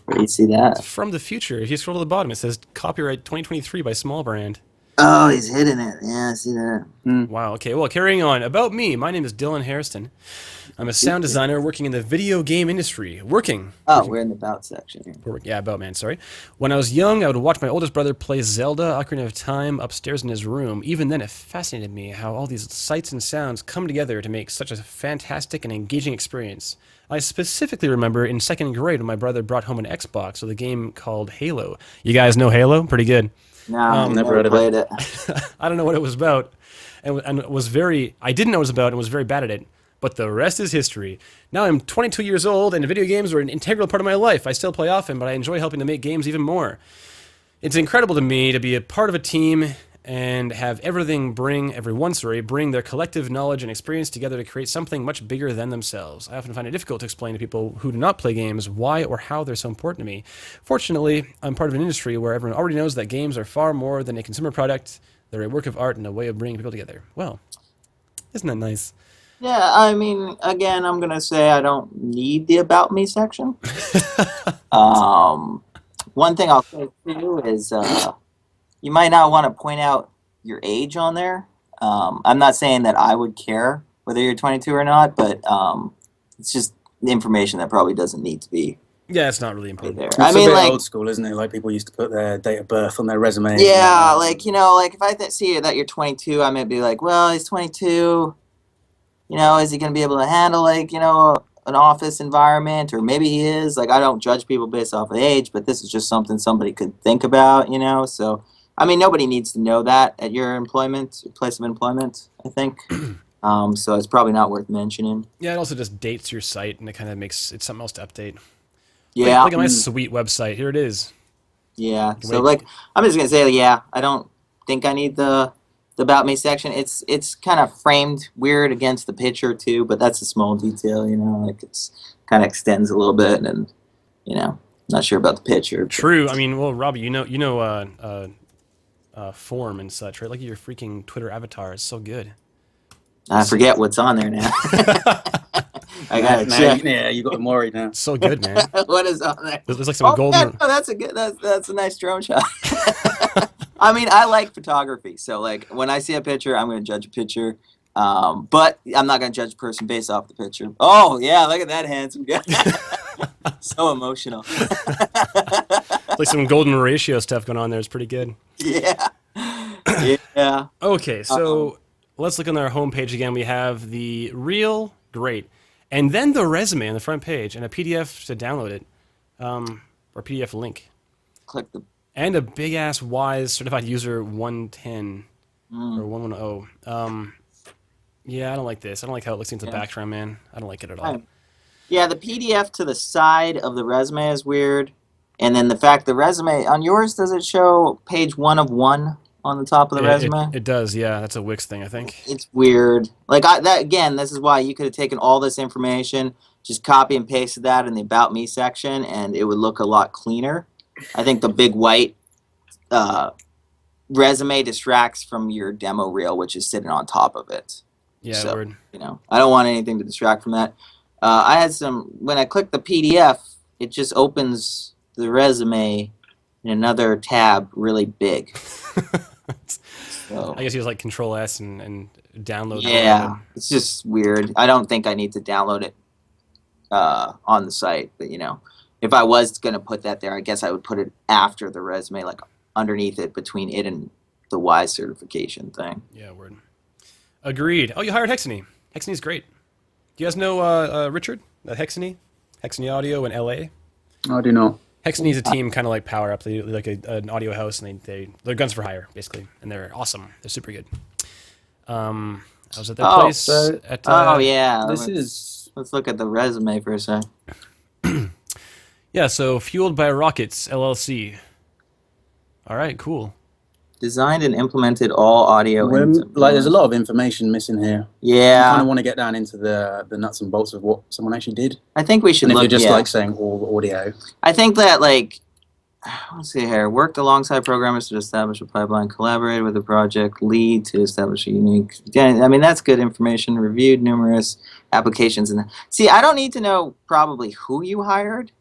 Where do you see that? It's from the future. If you scroll to the bottom, it says copyright 2023 by Small Brand. Oh, he's hitting it. Yeah, I see that. Wow. Okay. Well, carrying on. About me. My name is Dylan Hairston. I'm a sound designer working in the video game industry. We're in the About section here. Yeah, About Man, sorry. When I was young, I would watch my oldest brother play Zelda Ocarina of Time upstairs in his room. Even then, it fascinated me how all these sights and sounds come together to make such a fantastic and engaging experience. I specifically remember in second grade when my brother brought home an Xbox with a game called Halo. You guys know Halo? Pretty good. No, I've never played it. I don't know what it was about, and I didn't know what it was about and was very bad at it. But the rest is history. Now I'm 22 years old, and video games are an integral part of my life. I still play often, but I enjoy helping to make games even more. It's incredible to me to be a part of a team and have everyone bring their collective knowledge and experience together to create something much bigger than themselves. I often find it difficult to explain to people who do not play games why or how they're so important to me. Fortunately, I'm part of an industry where everyone already knows that games are far more than a consumer product. They're a work of art and a way of bringing people together. Well, isn't that nice? Yeah, I mean, again, I'm gonna say I don't need the About Me section. One thing I'll say too is you might not want to point out your age on there. I'm not saying that I would care whether you're 22 or not, but it's just the information that probably doesn't need to be. Yeah, it's not really important. There. It's I mean, a bit like old school, isn't it? Like people used to put their date of birth on their resume. Yeah, like like if I see that you're 22, I might be like, well, he's 22. Is he going to be able to handle, an office environment? Or maybe he is. Like, I don't judge people based off of age, but this is just something somebody could think about, So, I mean, nobody needs to know that at your place of employment, I think. So it's probably not worth mentioning. Yeah, it also just dates your site, and it kind of makes it something else to update. Yeah. Look at my sweet website. Here it is. Yeah. So, I'm just going to say, I don't think I need the About Me section. It's kind of framed weird against the picture too, but that's a small detail, it's kind of extends a little bit, and not sure about the picture. True. I mean, well, Robbie, form and such, right? Look at your freaking Twitter avatar. It's so good. I forget what's on there now. I got it. Yeah, you got them worried now. It's so good, man. What is on there? There's like some golden. Yeah, that's a nice drone shot. I mean, I like photography, so when I see a picture, I'm going to judge a picture, but I'm not going to judge a person based off the picture. Oh yeah, look at that handsome guy. So emotional. It's like some golden ratio stuff going on there. It's pretty good. Yeah. Yeah. Okay, so let's look on our homepage again. We have the real great and then the resume on the front page, and a PDF to download it, or PDF link. Click the. And a big ass Wise certified user 110 or 110. Yeah, I don't like this. I don't like how it looks into the background, man. I don't like it at all. Yeah, the PDF to the side of the resume is weird. And then the fact the resume on yours, does it show page 1 of 1 on the top of the resume? It does, yeah. That's a Wix thing, I think. It's weird. Like this is why you could have taken all this information, just copy and pasted that in the About Me section, and it would look a lot cleaner. I think the big white resume distracts from your demo reel, which is sitting on top of it. Yeah, so, word. I don't want anything to distract from that. I had when I click the PDF, it just opens the resume in another tab really big. So, I guess you just like Control S and download. Yeah, it's just weird. I don't think I need to download it on the site, but if I was going to put that there, I guess I would put it after the resume, like underneath it, between it and the Wise certification thing. Yeah, word. Agreed. Oh, you hired Hexany. Hexany's great. Do you guys know Richard at Hexany? Hexany Audio in LA? I do not. Hexany's a team kind of like Power Up. They like an audio house, and they're guns for hire, basically. And they're awesome. They're super good. I was at their place. Yeah. Let's look at the resume for a sec. Yeah, so Fueled by Rockets, LLC. All right, cool. Designed and implemented all audio. There's a lot of information missing here. Yeah. I kind of want to get down into the nuts and bolts of what someone actually did. I think we should and if you're just saying all audio. I think that let's see here. Worked alongside programmers to establish a pipeline. Collaborated with the project lead to establish a unique. I mean, that's good information. Reviewed numerous applications. See, I don't need to know probably who you hired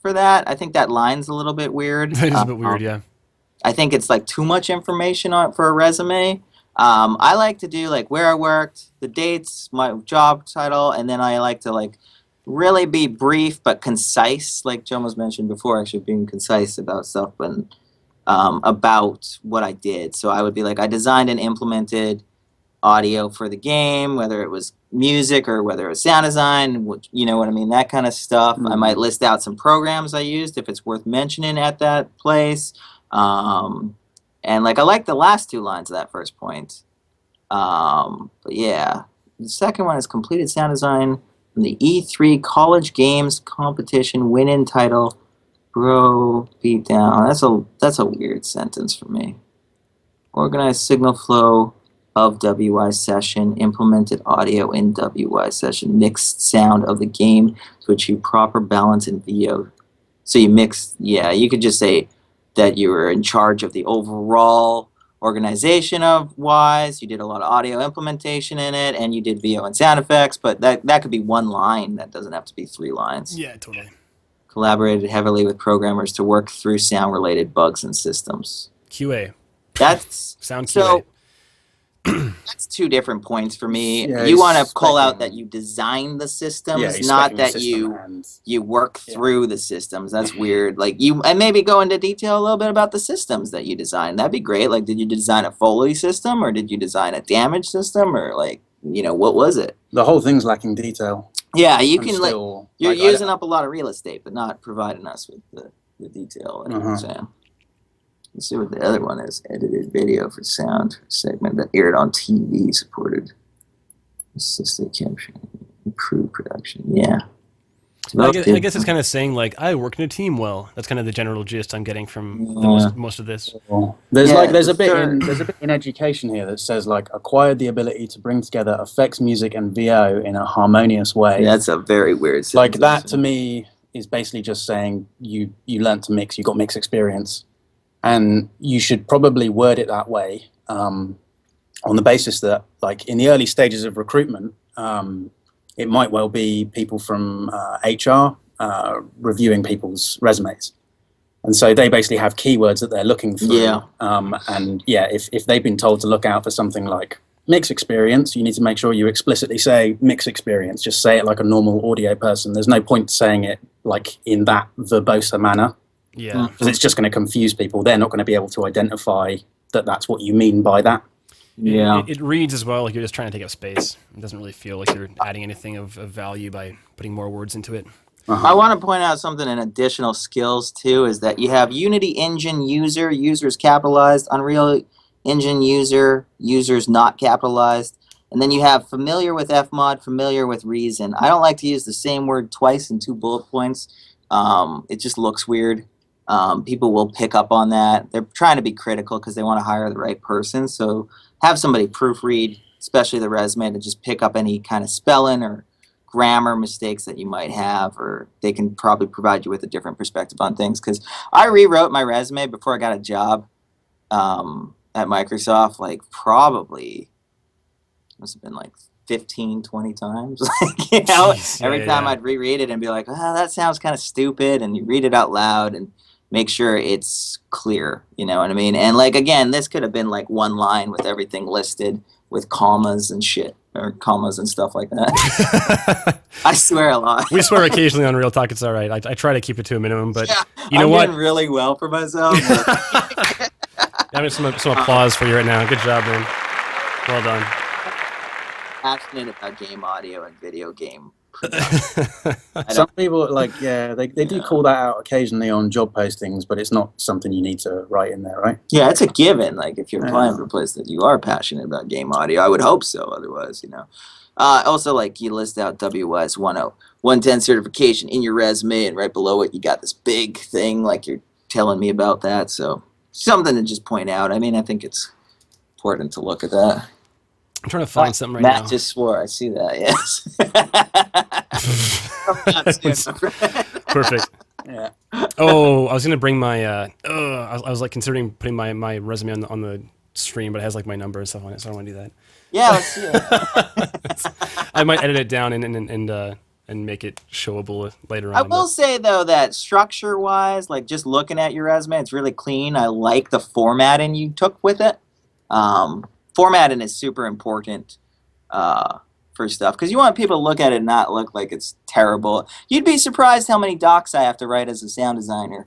for that. I think that line's a little bit weird. It is a bit weird, yeah. I think it's too much information for a resume. I like to do where I worked, the dates, my job title, and then I like to really be brief but concise, like Jomo's mentioned before, actually being concise about stuff and about what I did. So I would be I designed and implemented audio for the game, whether it was music or whether it was sound design, which, you know what I mean, that kind of stuff. I might list out some programs I used if it's worth mentioning at that place. And I like the last 2 lines of that first point. But yeah, the second one is completed sound design from the E3 College Games Competition win-in title. Bro, beat down. That's a weird sentence for me. Organized signal flow of WI session, implemented audio in WI session, mixed sound of the game to achieve proper balance in VO. So you mix, you could just say that you were in charge of the overall organization of Wise. You did a lot of audio implementation in it, and you did VO and sound effects, but that could be 1 line. That doesn't have to be 3 lines. Yeah, totally. Collaborated heavily with programmers to work through sound-related bugs and systems. QA. That's sound QA. So that's 2 different points for me. Yeah, you want to call out that you designed the systems, not that you work through the systems. That's weird. And maybe go into detail a little bit about the systems that you designed. That'd be great. Did you design a Foley system, or did you design a damage system, or what was it? The whole thing's lacking detail. Yeah, you can you're using up a lot of real estate, but not providing us with the detail. You know what I'm saying? Let's see what the other one is. Edited video for sound segment that aired on TV, supported assisted capture, improved production. Yeah. I guess it's kind of saying I work in a team well. That's kind of the general gist I'm getting from most of this. There's a bit in education here that says acquired the ability to bring together effects, music, and VO in a harmonious way. Yeah, that's a very weird sentence. That to me is basically just saying you learned to mix, you got mix experience. And you should probably word it that way on the basis that, in the early stages of recruitment, it might well be people from HR reviewing people's resumes. And so they basically have keywords that they're looking through. Yeah. If they've been told to look out for something like mix experience, you need to make sure you explicitly say mix experience. Just say it like a normal audio person. There's no point saying it in that verbosa manner. Yeah, because it's just going to confuse people. They're not going to be able to identify that that's what you mean by that. Yeah. It reads as well like you're just trying to take up space. It doesn't really feel like you're adding anything of value by putting more words into it. I want to point out something in additional skills too, is that you have Unity Engine user, users capitalized, Unreal Engine user, users not capitalized, and then you have familiar with Fmod, familiar with Reason. I don't like to use the same word twice in 2 bullet points. It just looks weird. People will pick up on that. They're trying to be critical because they want to hire the right person. So have somebody proofread, especially the resume, to just pick up any kind of spelling or grammar mistakes that you might have, or they can probably provide you with a different perspective on things. Because I rewrote my resume before I got a job at Microsoft, like probably must have been like 15, 20 times. Like, you know, Jeez, every time I'd reread it and be like, oh, that sounds kind of stupid. And you read it out loud and make sure it's clear. You know what I mean? And like, again, this could have been like one line with everything listed with commas and shit, or commas and stuff like that. I swear a lot. We swear occasionally on Real Talk. It's all right. I try to keep it to a minimum, but you know I'm what? doing really well for myself. Having some applause for you right now. Good job, man. Well done. Passionate about game audio and video game production. Some people they do call that out occasionally on job postings, but it's not something you need to write in there, right? Yeah, it's a given. Like if you're applying for a place that you are passionate about game audio, I would hope so. Otherwise, you know. Also, like you list out WS 110 certification in your resume, and right below it, you got this big thing like you're telling me about that. So something to just point out. I mean, I think it's important to look at that. I'm trying to find something right now. Matt just swore. I see that. Yes. Perfect. Yeah. Oh, I was gonna bring my. I was like considering putting my resume on the stream, but it has like my number and stuff on it, so I don't want to do that. Yeah, let's see it. I might edit it down and make it showable later on. I will say though that structure-wise, like just looking at your resume, it's really clean. I like the formatting you took with it. Formatting is super important for stuff because you want people to look at it and not look like it's terrible. You'd be surprised how many docs I have to write as a sound designer,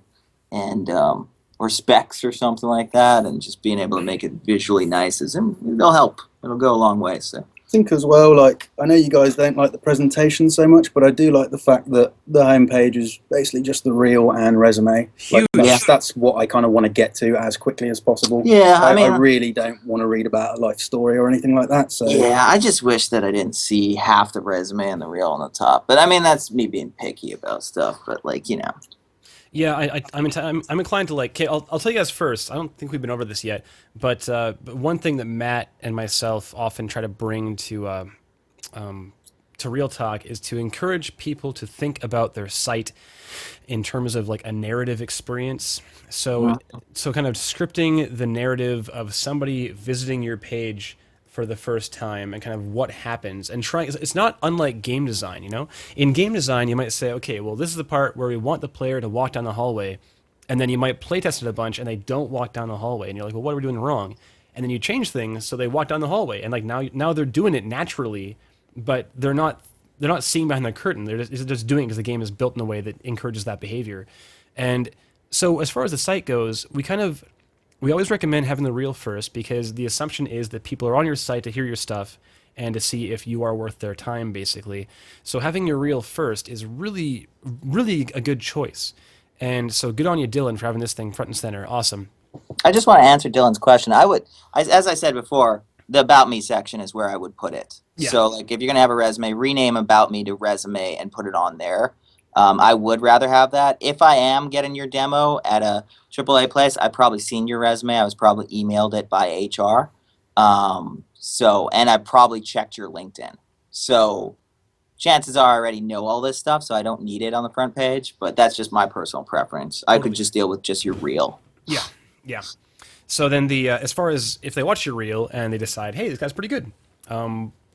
and or specs or something like that, and just being able to make it visually nice it'll help. It'll go a long way. So I think as well, like I know you guys don't like the presentation so much, but I do like the fact that the homepage is basically just the reel and resume. Huge. Like, that's what I kind of want to get to as quickly as possible. Yeah, I mean, I really don't want to read about a life story or anything like that. So yeah, I just wish that I didn't see half the resume and the reel on the top. But I mean, that's me being picky about stuff. But like, you know. Yeah, I'm inclined to like. Okay, I'll tell you guys first. I don't think we've been over this yet, but one thing that Matt and myself often try to bring to Real Talk is to encourage people to think about their site in terms of like a narrative experience. So kind of scripting the narrative of somebody visiting your page for the first time and kind of what happens and trying. It's not unlike game design, you know. In game design, you might say, okay, well, this is the part where we want the player to walk down the hallway, and then you might playtest it a bunch and they don't walk down the hallway, and you're like, well, what are we doing wrong? And then you change things so they walk down the hallway, and like now they're doing it naturally, but they're not seeing behind the curtain. They're just doing it because the game is built in a way that encourages that behavior. And so as far as the site goes, we always recommend having the reel first because the assumption is that people are on your site to hear your stuff and to see if you are worth their time, basically. So having your reel first is really, really a good choice. And so good on you, Dylan, for having this thing front and center. Awesome. I just want to answer Dylan's question. As I said before, the About Me section is where I would put it. Yeah. So like if you're going to have a resume, rename About Me to Resume and put it on there. I would rather have that. If I am getting your demo at a AAA place, I've probably seen your resume. I was probably emailed it by HR. And I probably checked your LinkedIn. So chances are I already know all this stuff, so I don't need it on the front page, but that's just my personal preference. I could just deal with just your reel. Yeah. So then as far as if they watch your reel and they decide, hey, this guy's pretty good.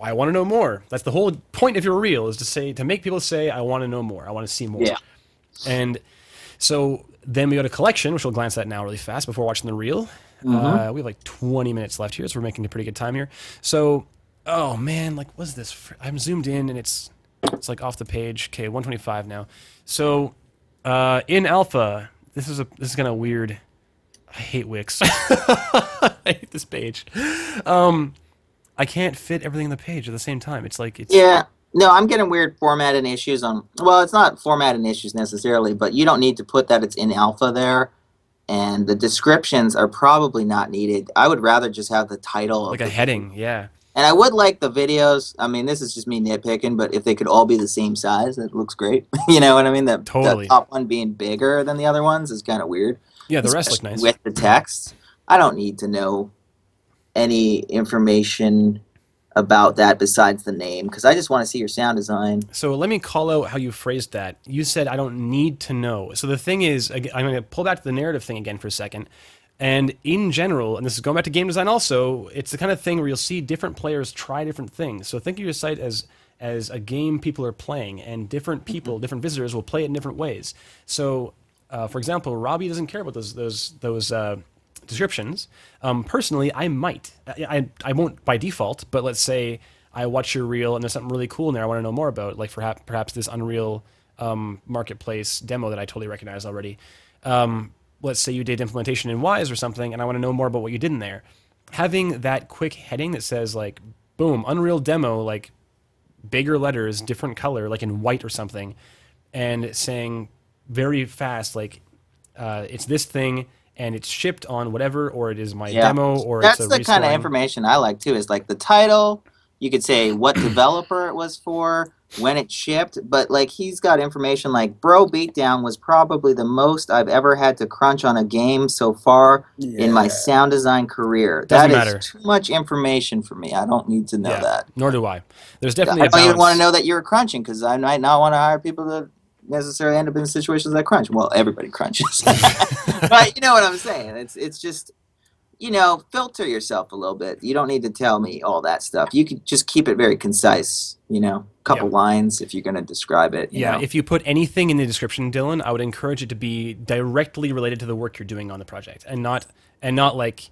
I want to know more. That's the whole point of your reel, is to make people say, I want to know more. I want to see more. Yeah. And so then we go to collection, which we'll glance at now really fast before watching the reel. Mm-hmm. We have like 20 minutes left here, so we're making a pretty good time here. So, oh man, like what's this? I'm zoomed in and it's like off the page. Okay, 125 now. So in alpha, this is kind of weird. I hate Wix. I hate this page. I can't fit everything on the page at the same time. It's like it's Yeah. No, I'm getting weird formatting issues on. Well, it's not formatting issues necessarily, but you don't need to put that it's in alpha there, and the descriptions are probably not needed. I would rather just have the title like of a the heading. Yeah. And I would like the videos. I mean, this is just me nitpicking, but if they could all be the same size, that looks great. You know what I mean? The Totally. top one being bigger than the other ones is kind of weird. Yeah, the rest look Especially nice. with the text. I don't need to know any information about that besides the name because I just want to see your sound design. So let me call out how you phrased that. You said, I don't need to know. So the thing is, I'm going to pull back to the narrative thing again for a second. And in general, and this is going back to game design also, it's the kind of thing where you'll see different players try different things. So think of your site as a game people are playing, and different people, different visitors will play it in different ways. So, for example, Robbie doesn't care about those descriptions. Personally, I might. I won't by default, but let's say I watch your reel and there's something really cool in there I want to know more about, like perhaps this Unreal Marketplace demo that I totally recognize already. Let's say you did implementation in Wise or something, and I want to know more about what you did in there. Having that quick heading that says like, boom, Unreal demo, like bigger letters, different color, like in white or something, and saying very fast, like, it's this thing, and it's shipped on whatever, or it is my demo, or that's it's a the kind of information I like too. Is like the title. You could say what developer it was for, when it shipped, but like he's got information like Bro Beatdown was probably the most I've ever had to crunch on a game so far in my sound design career. Doesn't That matter. is too much information for me. I don't need to know that. Nor do I. There's definitely I a don't balance. even want to know that you're crunching because I might not want to hire people that necessarily end up in situations that crunch. Well, everybody crunches, but you know what I'm saying. It's just, you know, filter yourself a little bit. You don't need to tell me all that stuff. You could just keep it very concise, you know, couple lines if you're going to describe it. You know? If you put anything in the description, Dylan, I would encourage it to be directly related to the work you're doing on the project, and not like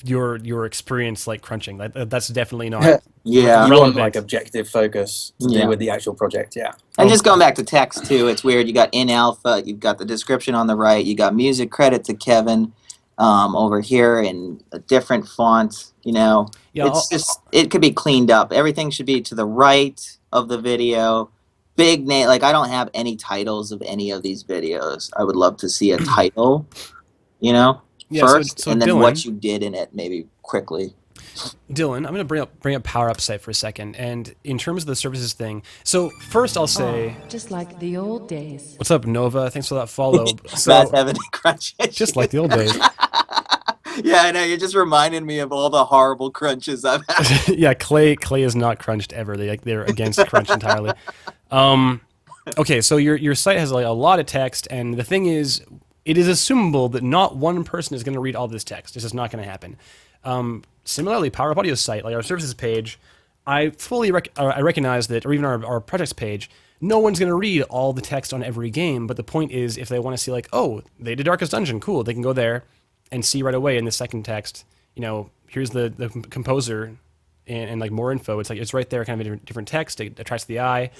your experience like crunching. That's definitely not. You want like objective focus to do with the actual project. And just going back to text too, it's weird. You got in alpha, you've got the description on the right, you got music credit to Kevin over here in a different font. You know, it could be cleaned up. Everything should be to the right of the video. Big name, like I don't have any titles of any of these videos. I would love to see a title, you know, first, and then Dylan, what you did in it, maybe quickly. Dylan, I'm going to bring up Power Up Site for a second, and in terms of the services thing, so first I'll say, just like the old days. What's up, Nova? Thanks for that follow. Matt's having a crunch issue. Just like the old days. Yeah, I know. You're just reminding me of all the horrible crunches I've had. Yeah, Clay is not crunched ever. They're against crunch entirely. Okay, so your site has like a lot of text, and the thing is, it is assumable that not one person is going to read all this text. It's just not going to happen. Similarly, Power Up Audio's site, like our services page, I fully I recognize that, or even our projects page, no one's going to read all the text on every game. But the point is, if they want to see like, oh, they did Darkest Dungeon, cool, they can go there and see right away in the second text, you know, here's the composer and like more info. It's like it's right there, kind of a different text. It attracts the eye,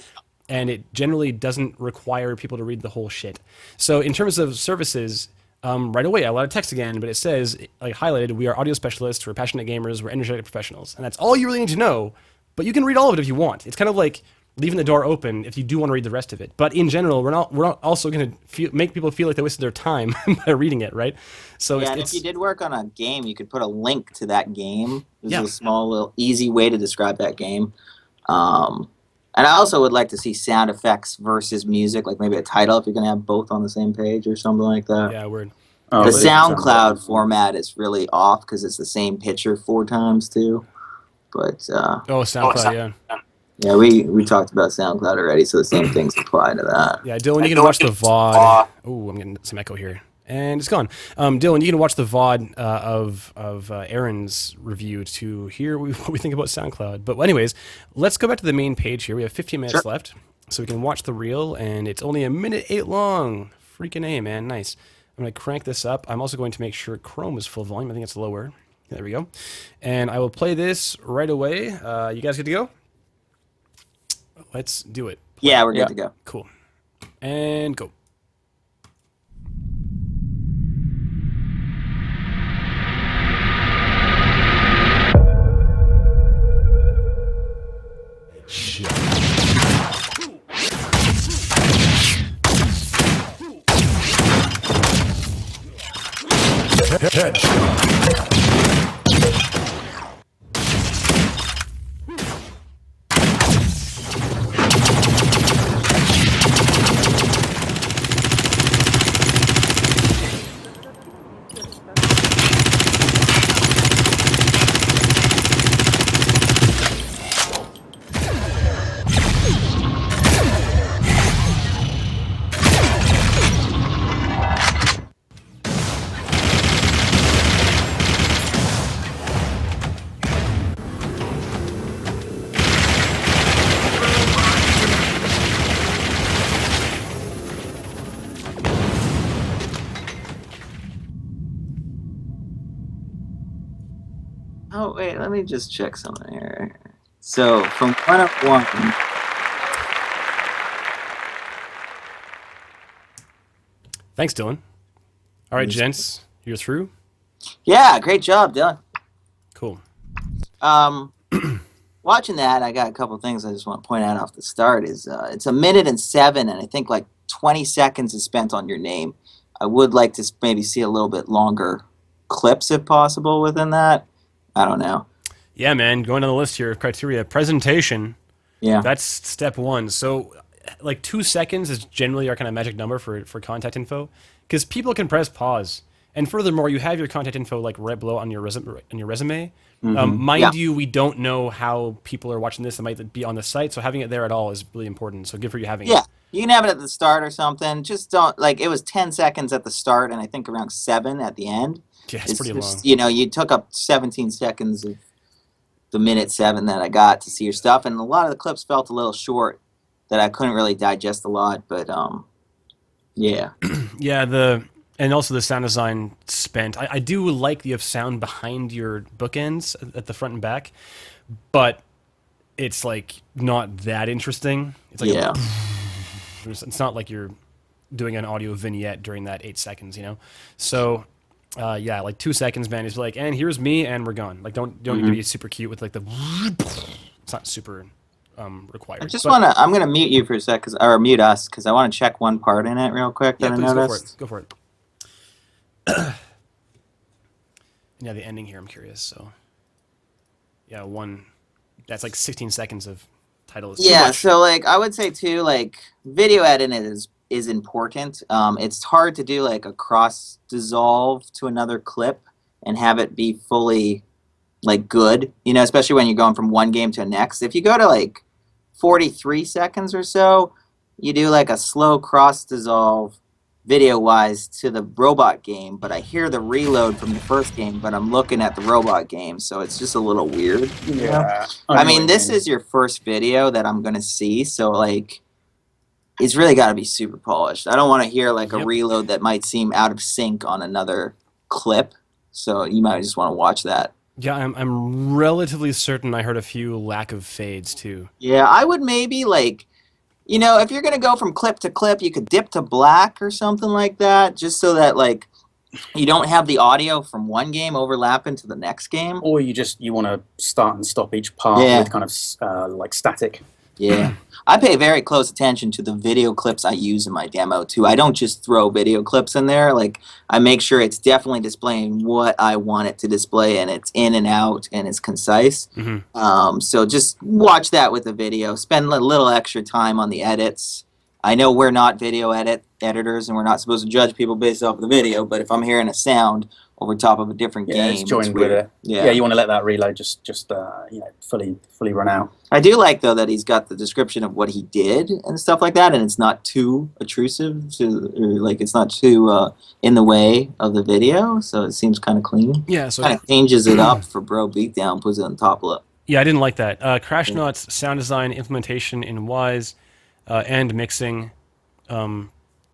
and it generally doesn't require people to read the whole shit. So in terms of services, right away, a lot of text again, but it says, like highlighted, we are audio specialists, we're passionate gamers, we're energetic professionals. And that's all you really need to know, but you can read all of it if you want. It's kind of like leaving the door open if you do want to read the rest of it. But in general, we're not also going to make people feel like they wasted their time by reading it, right? So yeah, if you did work on a game, you could put a link to that game. This is a small, little, easy way to describe that game. And I also would like to see sound effects versus music, like maybe a title if you're going to have both on the same page or something like that. Yeah, word. The SoundCloud format is really off because it's the same picture 4 times too. But SoundCloud, yeah. Yeah, we talked about SoundCloud already, so the same things apply to that. Yeah, Dylan, you can watch the VOD. Oh, I'm getting some echo here. And it's gone. Dylan, you can watch the VOD of Aaron's review to hear what we think about SoundCloud. But anyways, let's go back to the main page here. We have 15 minutes left, so we can watch the reel, and it's only 1:08 long. Freaking A, man. Nice. I'm going to crank this up. I'm also going to make sure Chrome is full volume. I think it's lower. There we go. And I will play this right away. You guys good to go? Let's do it. Yeah, we're good to go. Cool. And go. Oh, wait, let me just check something here. So, from 101... Thanks, Dylan. All right, gents, you're through? Yeah, great job, Dylan. Cool. Watching that, I got a couple things I just want to point out off the start. It's 1:07, and I think like 20 seconds is spent on your name. I would like to maybe see a little bit longer clips, if possible, within that. I don't know. Yeah, man, going on the list here of criteria. Presentation. Yeah. That's step one. So, like 2 seconds is generally our kind of magic number for contact info, because people can press pause. And furthermore, you have your contact info like right below on your resume. Mind you, we don't know how people are watching this that might be on the site, so having it there at all is really important. So good for you having it. Yeah, you can have it at the start or something. Just don't, like, it was 10 seconds at the start and I think around 7 at the end. Yeah, it's pretty long. You know, you took up 17 seconds of the 1:07 that I got to see your stuff, and a lot of the clips felt a little short that I couldn't really digest a lot, but yeah. Yeah, and also the sound design spent. I do like the sound behind your bookends at the front and back, but it's like not that interesting. It's like it's not like you're doing an audio vignette during that 8 seconds, you know? So yeah, like 2 seconds, man, is like, and here's me, and we're gone. Like don't need to be super cute with like the it's not super required. I'm gonna mute you for a sec, or mute us, because I want to check one part in it real quick that I noticed. Go for it. Yeah, the ending here, I'm curious. So, yeah, that's like 16 seconds of title. Yeah, so like I would say too, like video editing is important. It's hard to do like a cross dissolve to another clip and have it be fully like good, you know, especially when you're going from one game to the next. If you go to like 43 seconds or so, you do like a slow cross dissolve video-wise to the robot game, but I hear the reload from the first game, but I'm looking at the robot game, so it's just a little weird. Yeah. I mean, this is your first video that I'm going to see, so like it's really got to be super polished. I don't want to hear like a reload that might seem out of sync on another clip, so you might just want to watch that. Yeah, I'm relatively certain I heard a few lack of fades too. Yeah, I would maybe like, you know, if you're going to go from clip to clip, you could dip to black or something like that, just so that, like, you don't have the audio from one game overlap into the next game. Or you want to start and stop each part with kind of like static. Yeah. I pay very close attention to the video clips I use in my demo, too. I don't just throw video clips in there. Like, I make sure it's definitely displaying what I want it to display, and it's in and out, and it's concise. So just watch that with the video. Spend a little extra time on the edits. I know we're not video editors, and we're not supposed to judge people based off of the video, but if I'm hearing a sound over top of a different game, it's joined with it. Yeah, you want to let that reload just you know, fully run out. I do like, though, that he's got the description of what he did and stuff like that, and it's not too intrusive, it's not too in the way of the video, so it seems kind of clean. Yeah, so kind of changes it up for Bro Beatdown, puts it on top of it. Yeah, I didn't like that. Crashnaut's sound design, implementation in Wise, and mixing. So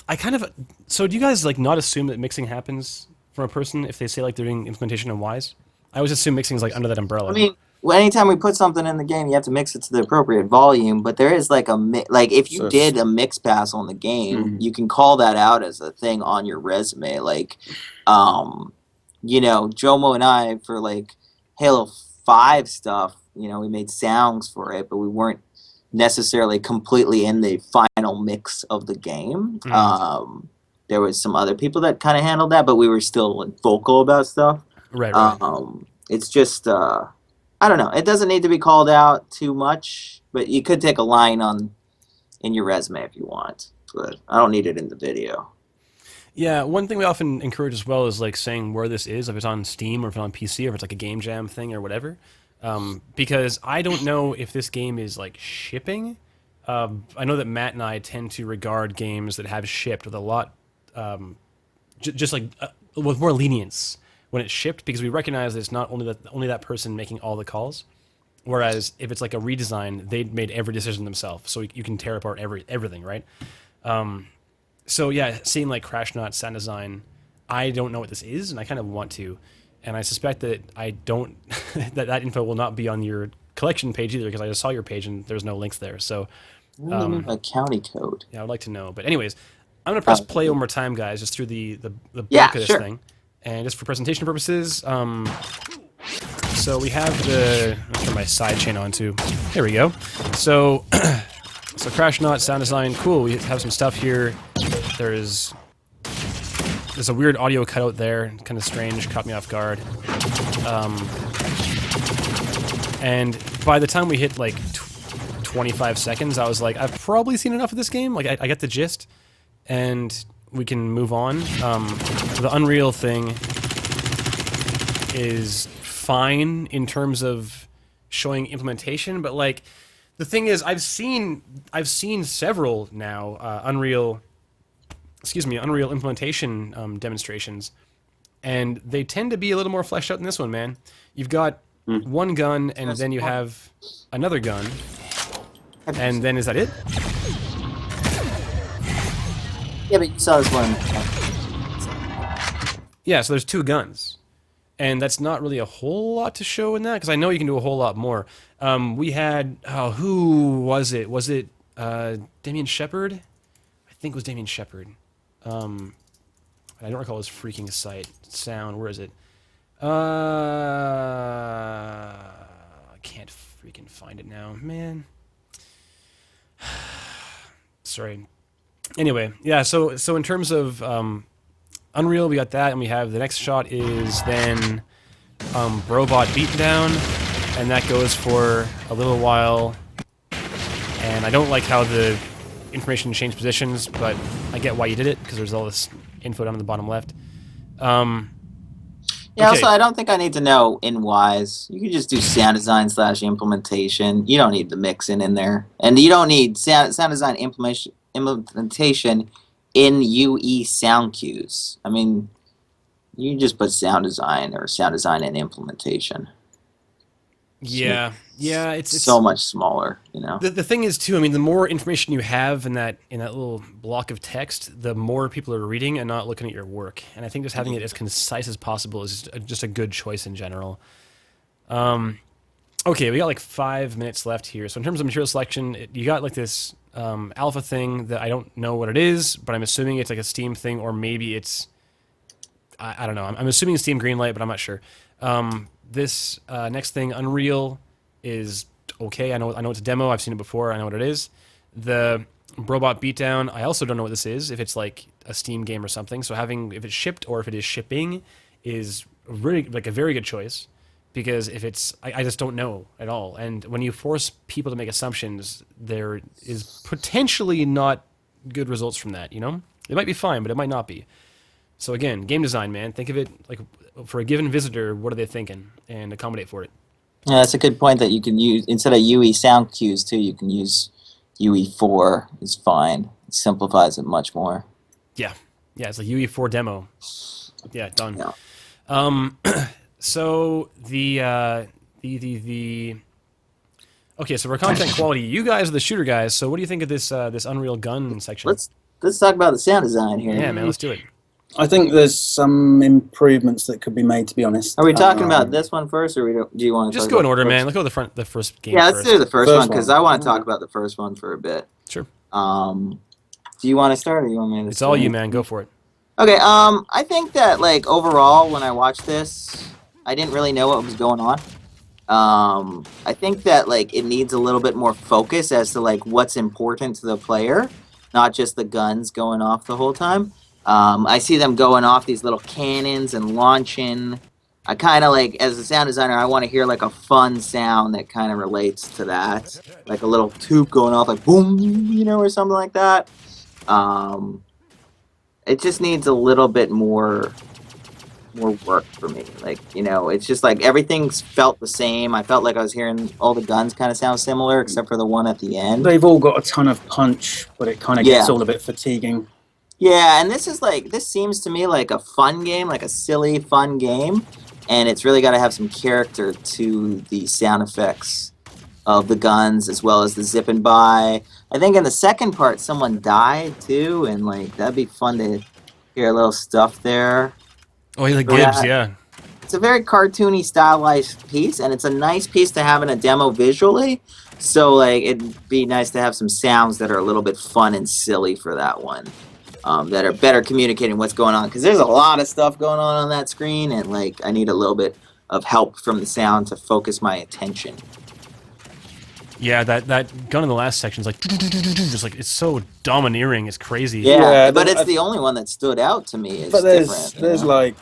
do you guys like not assume that mixing happens from a person if they say like they're doing implementation in Wise? I always assume mixing is like under that umbrella. I mean, anytime we put something in the game, you have to mix it to the appropriate volume, but there is like if you did a mix pass on the game, you can call that out as a thing on your resume. Like, you know, Jomo and I, for like Halo 5 stuff, you know, we made sounds for it, but we weren't necessarily completely in the final mix of the game. there was some other people that kind of handled that, but we were still like, vocal about stuff. Right. It's just I don't know. It doesn't need to be called out too much, but you could take a line in your resume if you want. But I don't need it in the video. Yeah, one thing we often encourage as well is like saying where this is, if it's on Steam or if it's on PC or if it's like a game jam thing or whatever. Because I don't know if this game is like shipping. I know that Matt and I tend to regard games that have shipped with a lot, just like with more lenience when it's shipped, because we recognize that it's not only that person making all the calls. Whereas if it's like a redesign, they made every decision themselves, so you can tear apart everything, right? So yeah, seeing like Crashnaut sound design, I don't know what this is, and I kind of want to, and I suspect that I don't that info will not be on your collection page either, because I just saw your page and there's no links there. So a county code. yeah, I would like to know. But anyways, I'm gonna press play one more time, guys, just through the bulk of this thing, and just for presentation purposes. So we have let's turn my sidechain on too. There we go. So so Crashnaut sound design, cool. We have some stuff here. There's a weird audio cutout there, kind of strange, caught me off guard. And by the time we hit like 25 seconds, I was like, I've probably seen enough of this game. Like I get the gist, and we can move on. The Unreal thing is fine in terms of showing implementation, but like the thing is, I've seen several now Unreal implementation demonstrations, and they tend to be a little more fleshed out than this one, man. You've got one gun, and then you have another gun, and then is that it? Yeah, but you saw this one. Yeah, so there's two guns. And that's not really a whole lot to show in that, because I know you can do a whole lot more. We had, who was it? Was it Damien Shepard? I think it was Damien Shepard. I don't recall his freaking sound. Where is it? I can't freaking find it now, man. Sorry. Anyway, yeah. So in terms of Unreal, we got that, and we have the next shot is then Robot Beatdown, and that goes for a little while. And I don't like how the information changed positions, but I get why you did it, because there's all this info down in the bottom left. Yeah, okay. Also, I don't think I need to know in Wise. You can just do sound design / implementation. You don't need the mixing in there. And you don't need sound design implementation in UE sound cues. I mean, you just put sound design or sound design and implementation. Yeah, it's so much smaller, you know. The thing is too, I mean, the more information you have in that little block of text, the more people are reading and not looking at your work. And I think just having it as concise as possible is just a good choice in general. Okay, we got like 5 minutes left here. So in terms of material selection, you got like this alpha thing that I don't know what it is, but I'm assuming it's like a Steam thing, or maybe it's I don't know. I'm assuming it's Steam Greenlight, but I'm not sure. This next thing, Unreal, is okay. I know it's a demo. I've seen it before. I know what it is. The Robot Beatdown, I also don't know what this is, if it's like a Steam game or something. So if it's shipped or if it is shipping is really like a very good choice, because if it's, I just don't know at all. And when you force people to make assumptions, there is potentially not good results from that, you know? It might be fine, but it might not be. So again, game design, man. Think of it like for a given visitor, what are they thinking, and accommodate for it. Yeah, that's a good point that you can use, instead of UE sound cues too, you can use UE4 is fine. It simplifies it much more. Yeah, it's a UE4 demo. Yeah, done. Yeah. So the okay, so for content quality, you guys are the shooter guys. So what do you think of this this Unreal Gun section? Let's talk about the sound design here. Yeah, man, let's do it. I think there's some improvements that could be made, to be honest. Are we talking about this one first, or do you want to just talk go in about order, the man? Let's go to the first game. Yeah, first. let's do the first one, because one. I want to talk about the first one for a bit. Sure. Do you want to start, or you want me to? It's all you, man. Go for it. Okay. I think that like overall, when I watched this, I didn't really know what was going on. I think that like it needs a little bit more focus as to like what's important to the player, not just the guns going off the whole time. I see them going off these little cannons and launching. I kind of like, as a sound designer, I want to hear like a fun sound that kind of relates to that, like a little tube going off, like boom, you know, or something like that. It just needs a little bit more work for me. Like, you know, it's just like everything's felt the same. I felt like I was hearing all the guns kind of sound similar, except for the one at the end. They've all got a ton of punch, but it kind of gets all a bit fatiguing. Yeah, and this seems to me like a fun game, like a silly, fun game. And it's really got to have some character to the sound effects of the guns, as well as the zipping by. I think in the second part, someone died too, and like that'd be fun to hear a little stuff there. Oh, like Gibbs, yeah. It's a very cartoony, stylized piece, and it's a nice piece to have in a demo visually. So like it'd be nice to have some sounds that are a little bit fun and silly for that one. That are better communicating what's going on, because there's a lot of stuff going on that screen, and like I need a little bit of help from the sound to focus my attention. Yeah, that gun in the last section is like just like it's so domineering, it's crazy. Yeah, but it's the only one that stood out to me. But there's like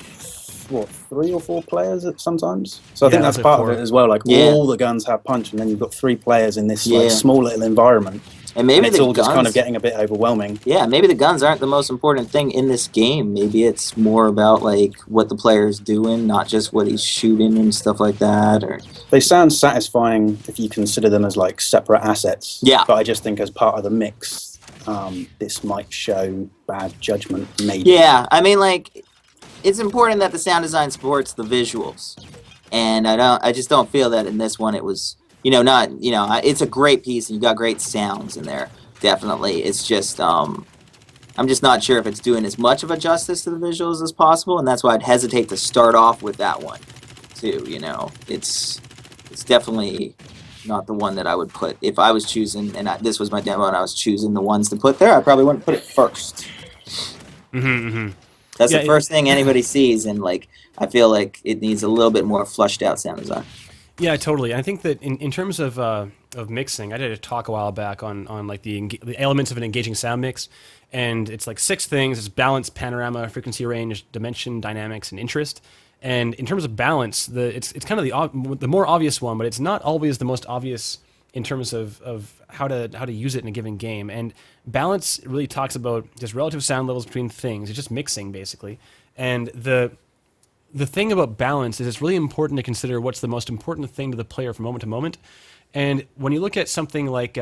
what, 3 or 4 players sometimes. So I think that's part of it as well. Like all the guns have punch, and then you've got 3 players in this like small little environment. And maybe it's all just kind of getting a bit overwhelming. Yeah, maybe the guns aren't the most important thing in this game. Maybe it's more about like what the player's doing, not just what he's shooting and stuff like that. Or they sound satisfying if you consider them as like separate assets. Yeah. But I just think as part of the mix, this might show bad judgment. Maybe. Yeah, I mean, like it's important that the sound design supports the visuals, and I just don't feel that in this one it was. It's a great piece, and you got great sounds in there, definitely. It's just, I'm just not sure if it's doing as much of a justice to the visuals as possible, and that's why I'd hesitate to start off with that one, too, you know. It's definitely not the one that I would put. If I was choosing, and this was my demo, and I was choosing the ones to put there, I probably wouldn't put it first. That's the first thing anybody sees, and, like, I feel like it needs a little bit more fleshed out sound design. Yeah, totally. I think that in terms of mixing, I did a talk a while back on like the elements of an engaging sound mix, and it's like 6 things: it's balance, panorama, frequency range, dimension, dynamics, and interest. And in terms of balance, it's kind of the more obvious one, but it's not always the most obvious in terms of how to use it in a given game. And balance really talks about just relative sound levels between things. It's just mixing basically, and the thing about balance is it's really important to consider what's the most important thing to the player from moment to moment. And when you look at something like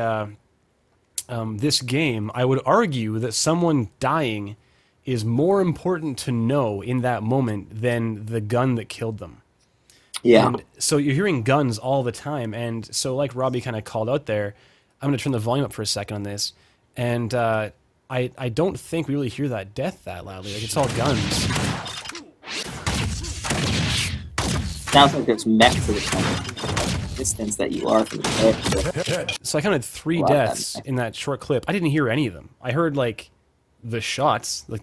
this game, I would argue that someone dying is more important to know in that moment than the gun that killed them. Yeah. And so you're hearing guns all the time. And so like Robbie kind of called out there, I'm going to turn the volume up for a second on this. And I don't think we really hear that death that loudly. Like it's all guns. Sounds like there's mech to the kind of distance that you are from the player. So I counted 3 deaths in that short clip. I didn't hear any of them. I heard like the shots, like,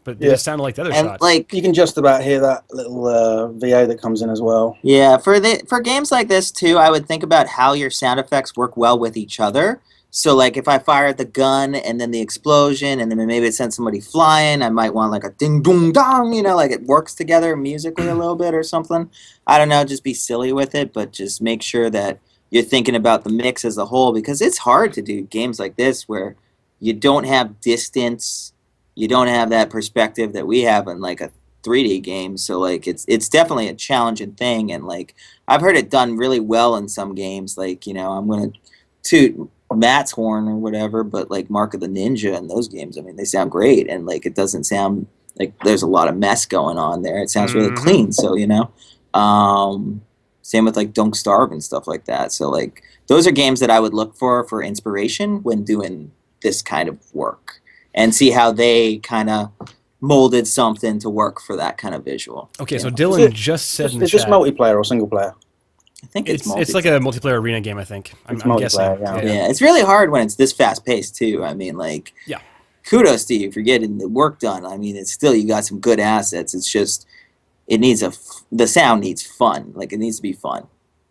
but they sounded like the other shots. Like you can just about hear that little VO that comes in as well. Yeah, for games like this too, I would think about how your sound effects work well with each other. So, like, if I fired the gun and then the explosion and then maybe it sent somebody flying, I might want, like, a ding-dong-dong, you know, like it works together musically a little bit or something. I don't know, just be silly with it, but just make sure that you're thinking about the mix as a whole, because it's hard to do games like this where you don't have distance, you don't have that perspective that we have in, like, a 3D game. So, like, it's definitely a challenging thing, and, like, I've heard it done really well in some games. Like, you know, I'm going to toot Matt's horn or whatever, but like Mark of the Ninja and those games, I mean, they sound great, and like it doesn't sound like there's a lot of mess going on there. It sounds really clean. So, you know, same with like Don't Starve and stuff like that. So like those are games that I would look for inspiration when doing this kind of work, and see how they kind of molded something to work for that kind of visual. Okay, so Dylan just said in the chat. Is this multiplayer or single player? I think it's like a multiplayer arena game, I think. I'm guessing. Yeah, it's really hard when it's this fast paced too. I mean, like, kudos to you for getting the work done. I mean, it's still, you got some good assets. It's just, it needs the sound needs fun. Like, it needs to be fun.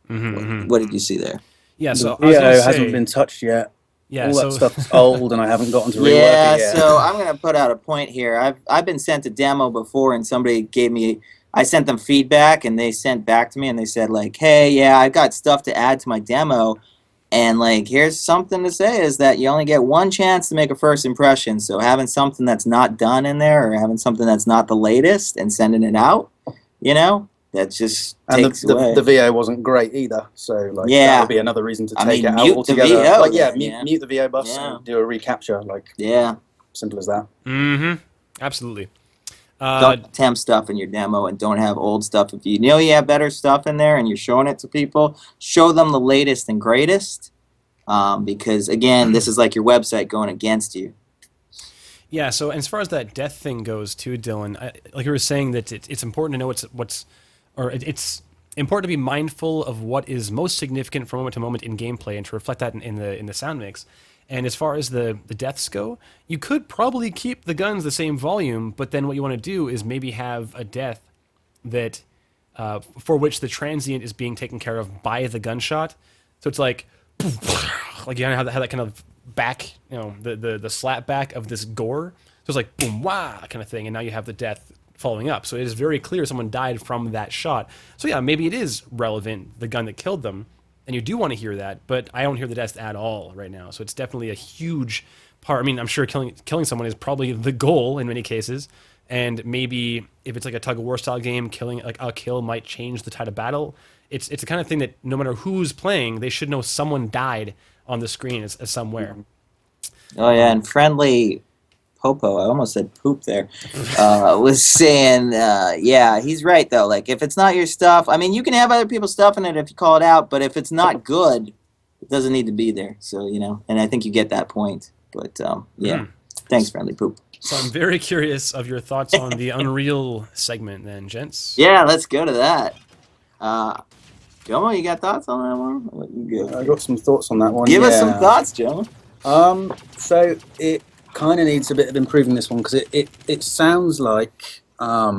What did you see there? Yeah, so the video hasn't been touched yet. Yeah, all that stuff's old, and I haven't gotten to rework it yet. So I'm gonna put out a point here. I've been sent a demo before, and somebody gave me. I sent them feedback, and they sent back to me, and they said like, "Hey, yeah, I got stuff to add to my demo, and like, here's something to say: is that you only get one chance to make a first impression. So having something that's not done in there, or having something that's not the latest, and sending it out, that just takes away." The VO wasn't great either, so like that would be another reason to take it out altogether. Mute the VO bus and do a recapture. Simple as that. Mm-hmm. Absolutely. Don't temp stuff in your demo, and don't have old stuff. If you know you have better stuff in there and you're showing it to people, show them the latest and greatest. Because again, this is like your website going against you. Yeah. So as far as that death thing goes, too, Dylan, like you were saying, that it's important to know it's important to be mindful of what is most significant from moment to moment in gameplay, and to reflect that in the sound mix. And as far as the deaths go, you could probably keep the guns the same volume, but then what you want to do is maybe have a death that for which the transient is being taken care of by the gunshot. So it's like you have that kind of back, the slap back of this gore. So it's like boom, wah, kind of thing, and now you have the death following up. So it is very clear someone died from that shot. So yeah, maybe it is relevant, the gun that killed them, and you do want to hear that, but I don't hear the death at all right now. So it's definitely a huge part. I mean, I'm sure killing someone is probably the goal in many cases, and maybe if it's like a tug-of-war style game, killing like a kill might change the tide of battle. It's the kind of thing that no matter who's playing, they should know someone died on the screen as somewhere. Oh yeah, and Friendly Popo, I almost said poop there, was saying, he's right though. Like if it's not your stuff, I mean, you can have other people's stuff in it if you call it out, but if it's not good, it doesn't need to be there. So, and I think you get that point. But thanks, Friendly Poop. So I'm very curious of your thoughts on the Unreal segment then, gents. Yeah, let's go to that. Jomo, you got thoughts on that one? I'll let you go. I got some thoughts on that one. Give us some thoughts, Jomo. So it kind of needs a bit of improving, this one, because it sounds like I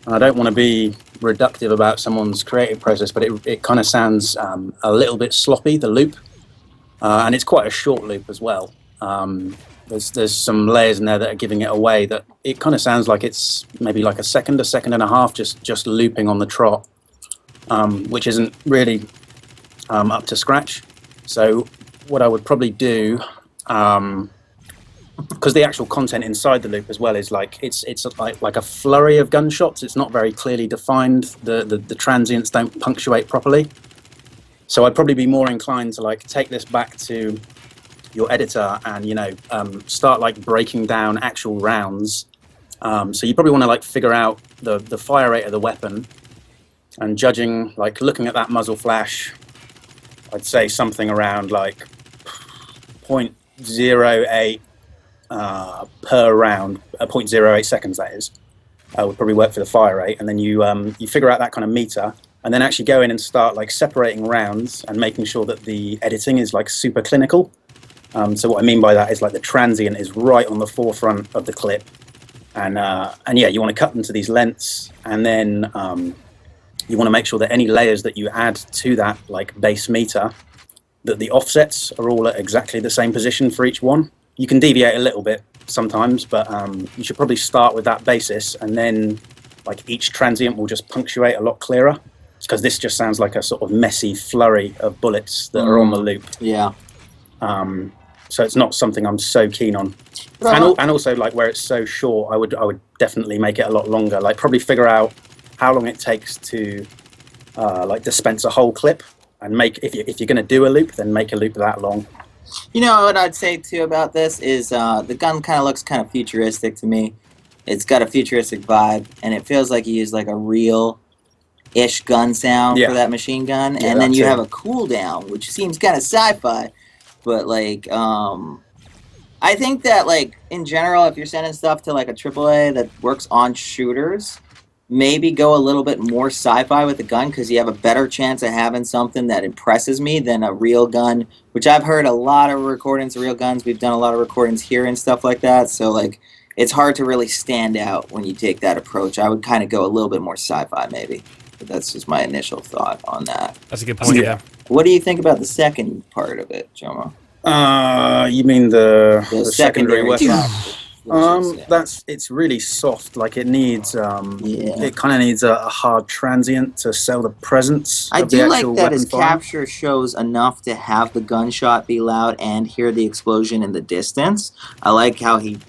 don't want to be reductive about someone's creative process, but it kind of sounds a little bit sloppy, the loop, and it's quite a short loop as well. There's some layers in there that are giving it away, that it kind of sounds like it's maybe like a second and a half just looping on the trot, which isn't really up to scratch. So what I would probably do, because the actual content inside the loop as well is like it's like a flurry of gunshots. It's not very clearly defined. The transients don't punctuate properly. So I'd probably be more inclined to like take this back to your editor and start like breaking down actual rounds. So you probably want to like figure out the fire rate of the weapon, and judging, like looking at that muzzle flash, I'd say something around like 0.08 per round, 0.08 seconds that is, would probably work for the fire rate. And then you figure out that kind of meter, and then actually go in and start like separating rounds and making sure that the editing is like super clinical. So what I mean by that is like the transient is right on the forefront of the clip, and you want to cut them to these lengths, and then you want to make sure that any layers that you add to that like base meter, that the offsets are all at exactly the same position for each one. You can deviate a little bit sometimes, but you should probably start with that basis, and then like each transient will just punctuate a lot clearer, because this just sounds like a sort of messy flurry of bullets that are on the loop. Yeah. So it's not something I'm so keen on. And also like where it's so short, I would definitely make it a lot longer. Like probably figure out how long it takes to like dispense a whole clip, and make if you're going to do a loop, then make a loop that long. What I'd say too about this is the gun kind of looks kind of futuristic to me. It's got a futuristic vibe, and it feels like you use like a real-ish gun sound for that machine gun, and then you have a cooldown, which seems kind of sci-fi. But like, I think that like in general, if you're sending stuff to like a AAA that works on shooters, maybe go a little bit more sci-fi with the gun, because you have a better chance of having something that impresses me than a real gun, which I've heard a lot of recordings of real guns. We've done a lot of recordings here and stuff like that. So like, it's hard to really stand out when you take that approach. I would kind of go a little bit more sci-fi maybe. But that's just my initial thought on that. That's a good point, yeah. What do you think about the second part of it, Jomo? You mean the secondary weapon? It's really soft. Like it needs, it kind of needs a hard transient to sell the presence. I of the do like actual that his weapon fire. capture shows enough to have the gunshot be loud and hear the explosion in the distance. I like how he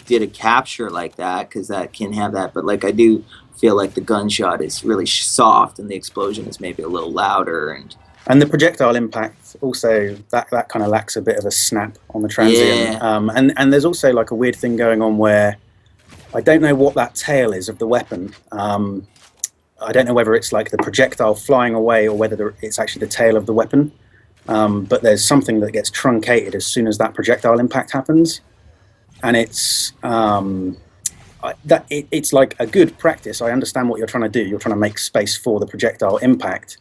did a capture like that, because that can have that. But like I do feel like the gunshot is really soft and the explosion is maybe a little louder. And the projectile impact also, that kind of lacks a bit of a snap on the transient. Yeah. And there's also like a weird thing going on where I don't know what that tail is of the weapon. I don't know whether it's like the projectile flying away or whether it's actually the tail of the weapon. But there's something that gets truncated as soon as that projectile impact happens. And it's it's like a good practice. I understand what you're trying to do. You're trying to make space for the projectile impact.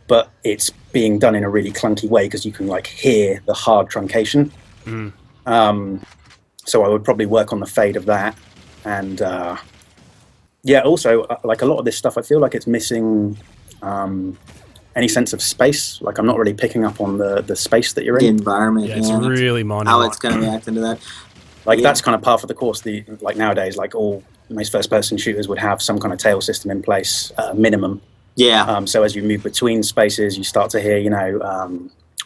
But it's being done in a really clunky way because you can like hear the hard truncation. So I would probably work on the fade of that. And also like a lot of this stuff, I feel like it's missing any sense of space. Like I'm not really picking up on the space that you're in. The environment. Yeah, it's really mono. How it's going to react into that. Like that's kind of par for the course. Like nowadays, like most first-person shooters would have some kind of tail system in place, minimum. Yeah. So as you move between spaces, you start to hear,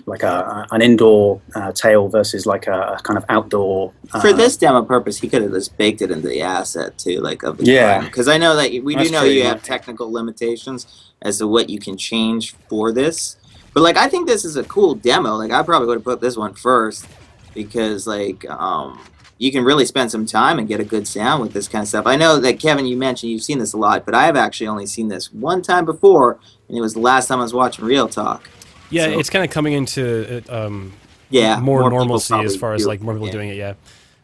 like an indoor tail versus like a kind of outdoor. For this demo purpose, he could have just baked it into the asset too, like of the because I know that we do know you have technical limitations as to what you can change for this. But like, I think this is a cool demo. Like, I probably would have put this one first because like you can really spend some time and get a good sound with this kind of stuff. I know that, Kevin, you mentioned you've seen this a lot, but I have actually only seen this one time before, and it was the last time I was watching Real Talk. Yeah, so, it's kind of coming into more normalcy as far as like more people doing it, yeah.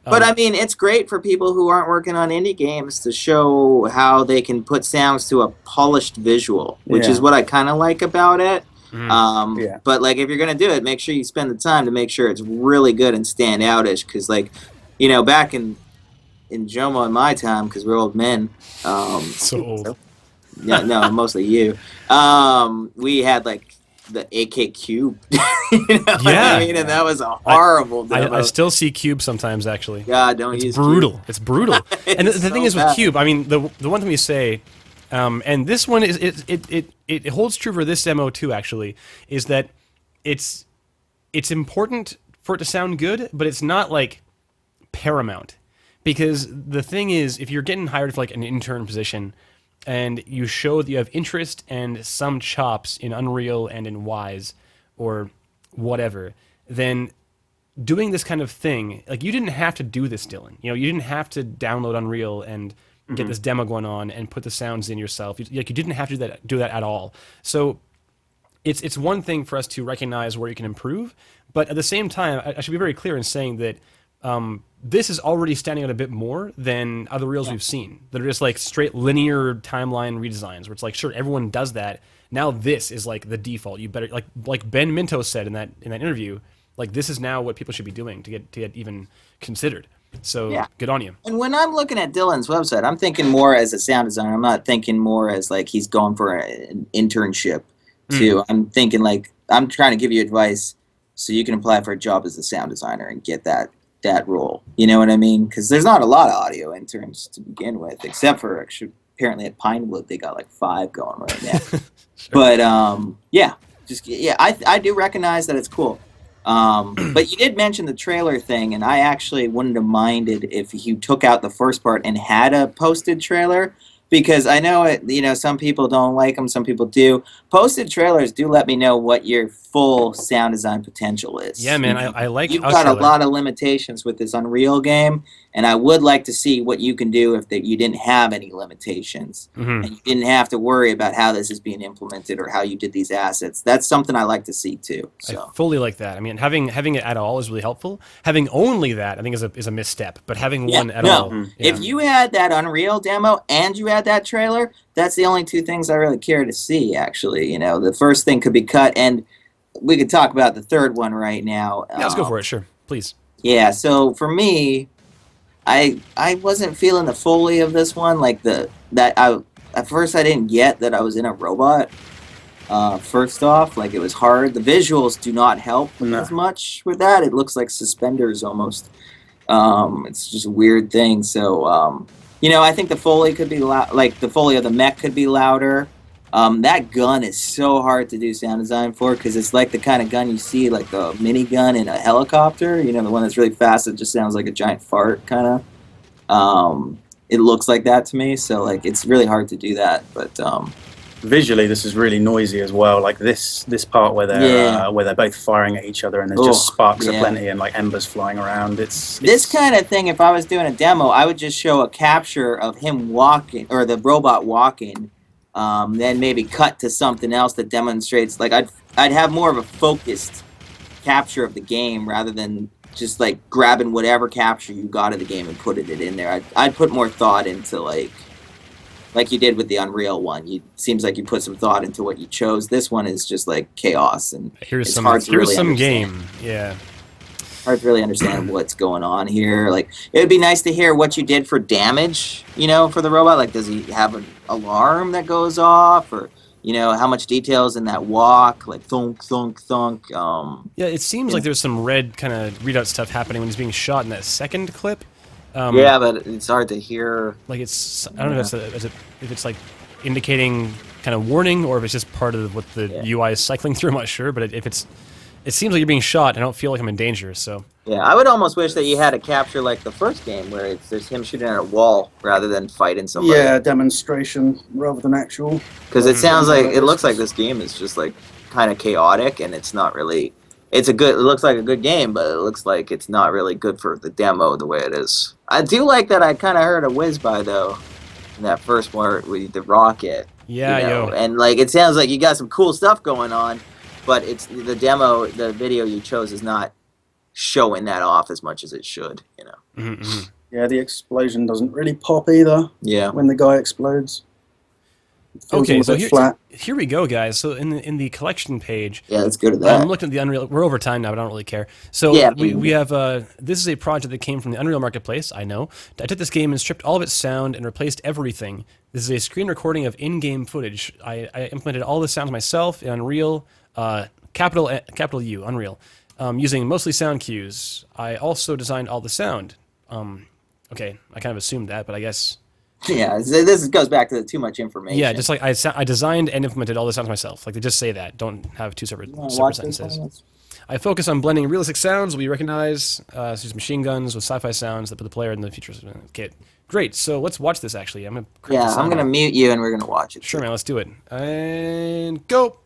But I mean, it's great for people who aren't working on indie games to show how they can put sounds to a polished visual, which is what I kind of like about it. But like, if you're going to do it, make sure you spend the time to make sure it's really good and stand outish, because like, back in Jomo and my time, because we're old men. So old. Yeah, no, mostly you. We had like the AK Cube. What I mean? And that was a horrible demo. I still see Cube sometimes, actually. God, don't use brutal. Cube. It's brutal. And the thing is with Cube, I mean, the one thing we say, and this one is it holds true for this demo too, actually, is that it's important for it to sound good, but it's not like paramount, because the thing is, if you're getting hired for like an intern position and you show that you have interest and some chops in Unreal and in Wise or whatever, then doing this kind of thing, like, you didn't have to do this, Dylan. You didn't have to download Unreal and get this demo going on and put the sounds in yourself. You didn't have to do that at all. So it's one thing for us to recognize where you can improve, but at the same time, I should be very clear in saying that this is already standing out a bit more than other reels we've seen that are just like straight linear timeline redesigns, where it's like, sure, everyone does that. Now this is like the default. You better, like Ben Minto said in that interview, like, this is now what people should be doing to get even considered. So good on you. And when I'm looking at Dylan's website, I'm thinking more as a sound designer. I'm not thinking more as like he's going for an internship. I'm thinking like, I'm trying to give you advice so you can apply for a job as a sound designer and get that role. You know what I mean? Because there's not a lot of audio interns to begin with, except for actually, apparently at Pinewood they got like 5 going right now. Sure. But I do recognize that it's cool. But you did mention the trailer thing, and I actually wouldn't have minded if you took out the first part and had a posted trailer, because I know some people don't like them, some people do. Posted trailers do let me know what your full sound design potential is. Yeah, man, I like. You've got a lot of limitations with this Unreal game, and I would like to see what you can do if you didn't have any limitations, and you didn't have to worry about how this is being implemented or how you did these assets. That's something I like to see too. So. I fully like that. I mean, having it at all is really helpful. Having only that, I think, is a misstep. But having one at all, if you had that Unreal demo and you had that trailer, that's the only 2 things I really care to see. Actually, the first thing could be cut, and we could talk about the third one right now. Yeah, let's go for it. Sure, please. Yeah. So for me, I wasn't feeling the Foley of this one. Like at first I didn't get that I was in a robot. First off, like it was hard. The visuals do not help as much with that. It looks like suspenders almost. It's just a weird thing. So, you know, I think the Foley could be like the Foley of the mech could be louder. That gun is so hard to do sound design for because it's like the kind of gun you see like the minigun in a helicopter. You know, the one that's really fast. It just sounds like a giant fart, kind of. It looks like that to me. So like, it's really hard to do that. But visually, this is really noisy as well. Like this part where they're both firing at each other and there's just sparks aplenty and like embers flying around. It's this kind of thing. If I was doing a demo, I would just show a capture of him walking or the robot walking, then maybe cut to something else that demonstrates. Like I'd have more of a focused capture of the game rather than just like grabbing whatever capture you got of the game and putting it in there. I'd put more thought into like you did with the Unreal one. Seems like you put some thought into what you chose. This one is just like chaos, and here's some game. Yeah, hard to really understand what's going on here. Like it would be nice to hear what you did for damage. You know, for the robot. Like, does he have an alarm that goes off, or you know, how much details in that walk? Like thunk, thunk, thunk. Yeah, it seems like there's some red kind of readout stuff happening when he's being shot in that second clip. Yeah, but it's hard to hear. Like it's, I don't know if it's like indicating kind of warning or if it's just part of what the UI is cycling through. I'm not sure, but it seems like you're being shot. I don't feel like I'm in danger. So yeah, I would almost wish that you had a capture like the first game where there's him shooting at a wall rather than fighting somebody. Yeah, demonstration rather than actual. Because it sounds like it looks like this game is just like kind of chaotic, and it's not really. It looks like a good game, but it looks like it's not really good for the demo the way it is. I do like that I kind of heard a whiz by though, in that first part with the rocket. Yeah, you know? And like it sounds like you got some cool stuff going on, but it's the demo, the video you chose is not showing that off as much as it should. You know. Mm-hmm. Yeah, the explosion doesn't really pop either. Yeah. When the guy explodes. Okay, so here we go, guys. So in the collection page, yeah, let's go to that. I'm looking at the Unreal. We're over time now, but I don't really care. So we have this is a project that came from the Unreal Marketplace. I know. I took this game and stripped all of its sound and replaced everything. This is a screen recording of in-game footage. I implemented all the sounds myself in Unreal, capital U, Unreal, using mostly sound cues. I also designed all the sound. Okay, I kind of assumed that, but I guess. Yeah, this goes back to the too much information. Yeah, just like I designed and implemented all the sounds myself. Like they just say that. Don't have two separate sentences. I focus on blending realistic sounds we recognize, such as machine guns with sci-fi sounds that put the player in the future kit. Great. So let's watch this. Actually, I'm gonna mute you and we're gonna watch it. Sure, man. Let's do it. And go.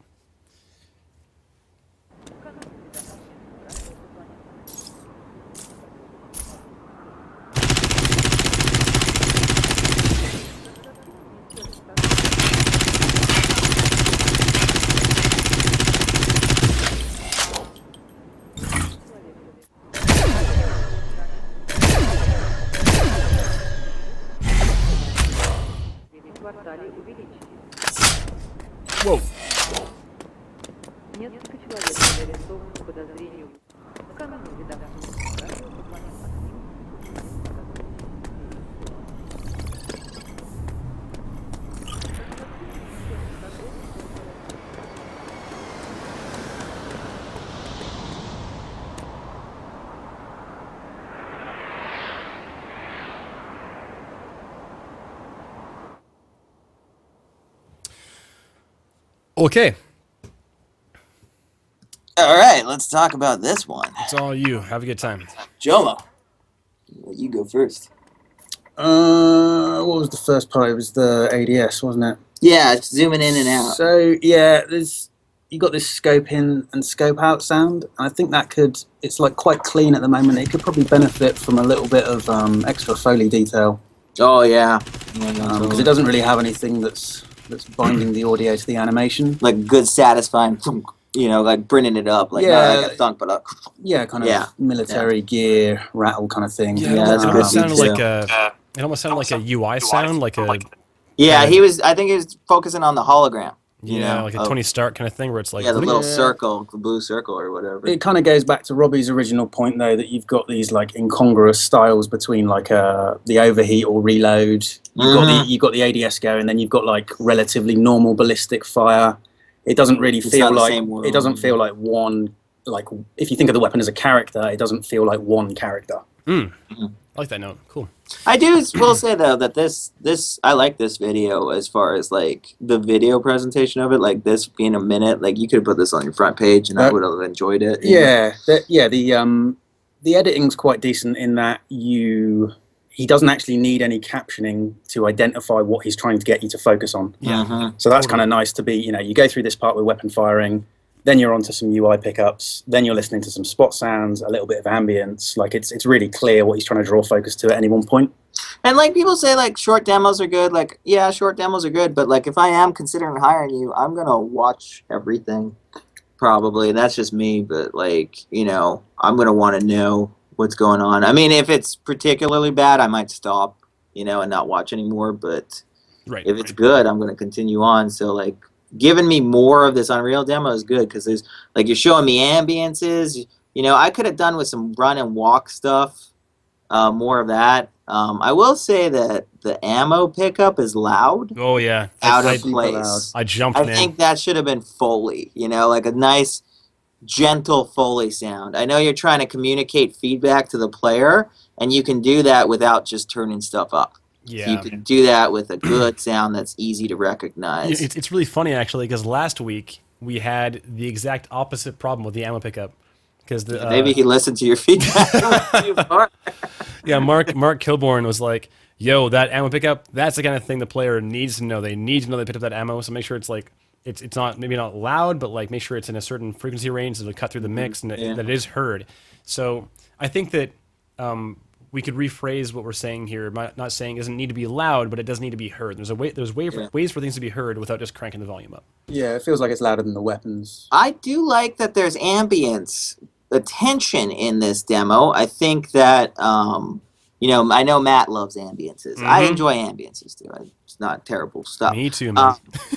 Whoa. Okay. All right, let's talk about this one. It's all you. Have a good time. Jomo, you go first. What was the first part? It was the ADS, wasn't it? Yeah, it's zooming in and out. So yeah, you got this scope in and scope out sound. I think it's like quite clean at the moment. It could probably benefit from a little bit of extra Foley detail. Oh yeah, because it doesn't really have anything that's binding the audio to the animation. Like good satisfying, you know, like bringing it up, like not like a thunk, but kind of military gear rattle kind of thing. Yeah, that's it good. almost sounded like it almost sounded like a UI sound, like a. Yeah, I think he was focusing on the hologram. You know, like a Tony Stark kind of thing, where it's like the little circle, the blue circle or whatever. It kind of goes back to Robbie's original point, though, that you've got these like incongruous styles between like the overheat or reload. You've got the ADS going, and then you've got like relatively normal ballistic fire. it doesn't really feel like world. It doesn't feel like one. Like if you think of the weapon as a character, it doesn't feel like one character. I like that note. Cool. I will say though that this I like this video as far as like the video presentation of it. Like this being a minute, like you could have put this on your front page, and I would have enjoyed it. The editing's quite decent in that he doesn't actually need any captioning to identify what he's trying to get you to focus on. Yeah. So that's kind of nice to be. You go through this part with weapon firing. Then you're onto some UI pickups. Then you're listening to some spot sounds, a little bit of ambience. Like it's really clear what he's trying to draw focus to at any one point. And like people say, like short demos are good. Like yeah, short demos are good. But like if I am considering hiring you, I'm gonna watch everything. Probably that's just me. But like I'm gonna want to know what's going on. I mean, if it's particularly bad, I might stop. And not watch anymore. But if it's good, I'm gonna continue on. So like. Giving me more of this Unreal demo is good because there's like you're showing me ambiences. I could have done with some run and walk stuff, more of that. I will say that the ammo pickup is loud. Oh yeah, out of place. I jumped. I think that should have been Foley. Like a nice, gentle Foley sound. I know you're trying to communicate feedback to the player, and you can do that without just turning stuff up. Yeah. So you can do that with a good sound that's easy to recognize. It's really funny, actually, because last week we had the exact opposite problem with the ammo pickup. Maybe he listened to your feedback. Yeah, Mark Kilborn was like, yo, that ammo pickup, that's the kind of thing the player needs to know. They need to know they picked up that ammo, so make sure it's like, it's not, maybe not loud, but like make sure it's in a certain frequency range so it'll cut through the mix and that it is heard. So I think that we could rephrase what we're saying here. Not saying it doesn't need to be loud, but it does need to be heard. There's ways for things to be heard without just cranking the volume up. Yeah, it feels like it's louder than the weapons. I do like that there's ambience, attention in this demo. I think that, I know Matt loves ambiences. I enjoy ambiences too. It's not terrible stuff. Me too, man.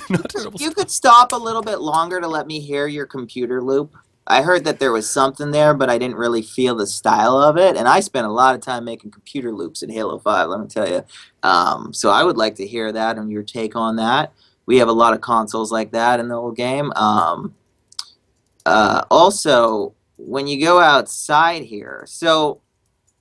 Not terrible You could stop a little bit longer to let me hear your computer loop. I heard that there was something there, but I didn't really feel the style of it. And I spent a lot of time making computer loops in Halo 5, let me tell you. So I would like to hear that and your take on that. We have a lot of consoles like that in the whole game. Also, when you go outside here, so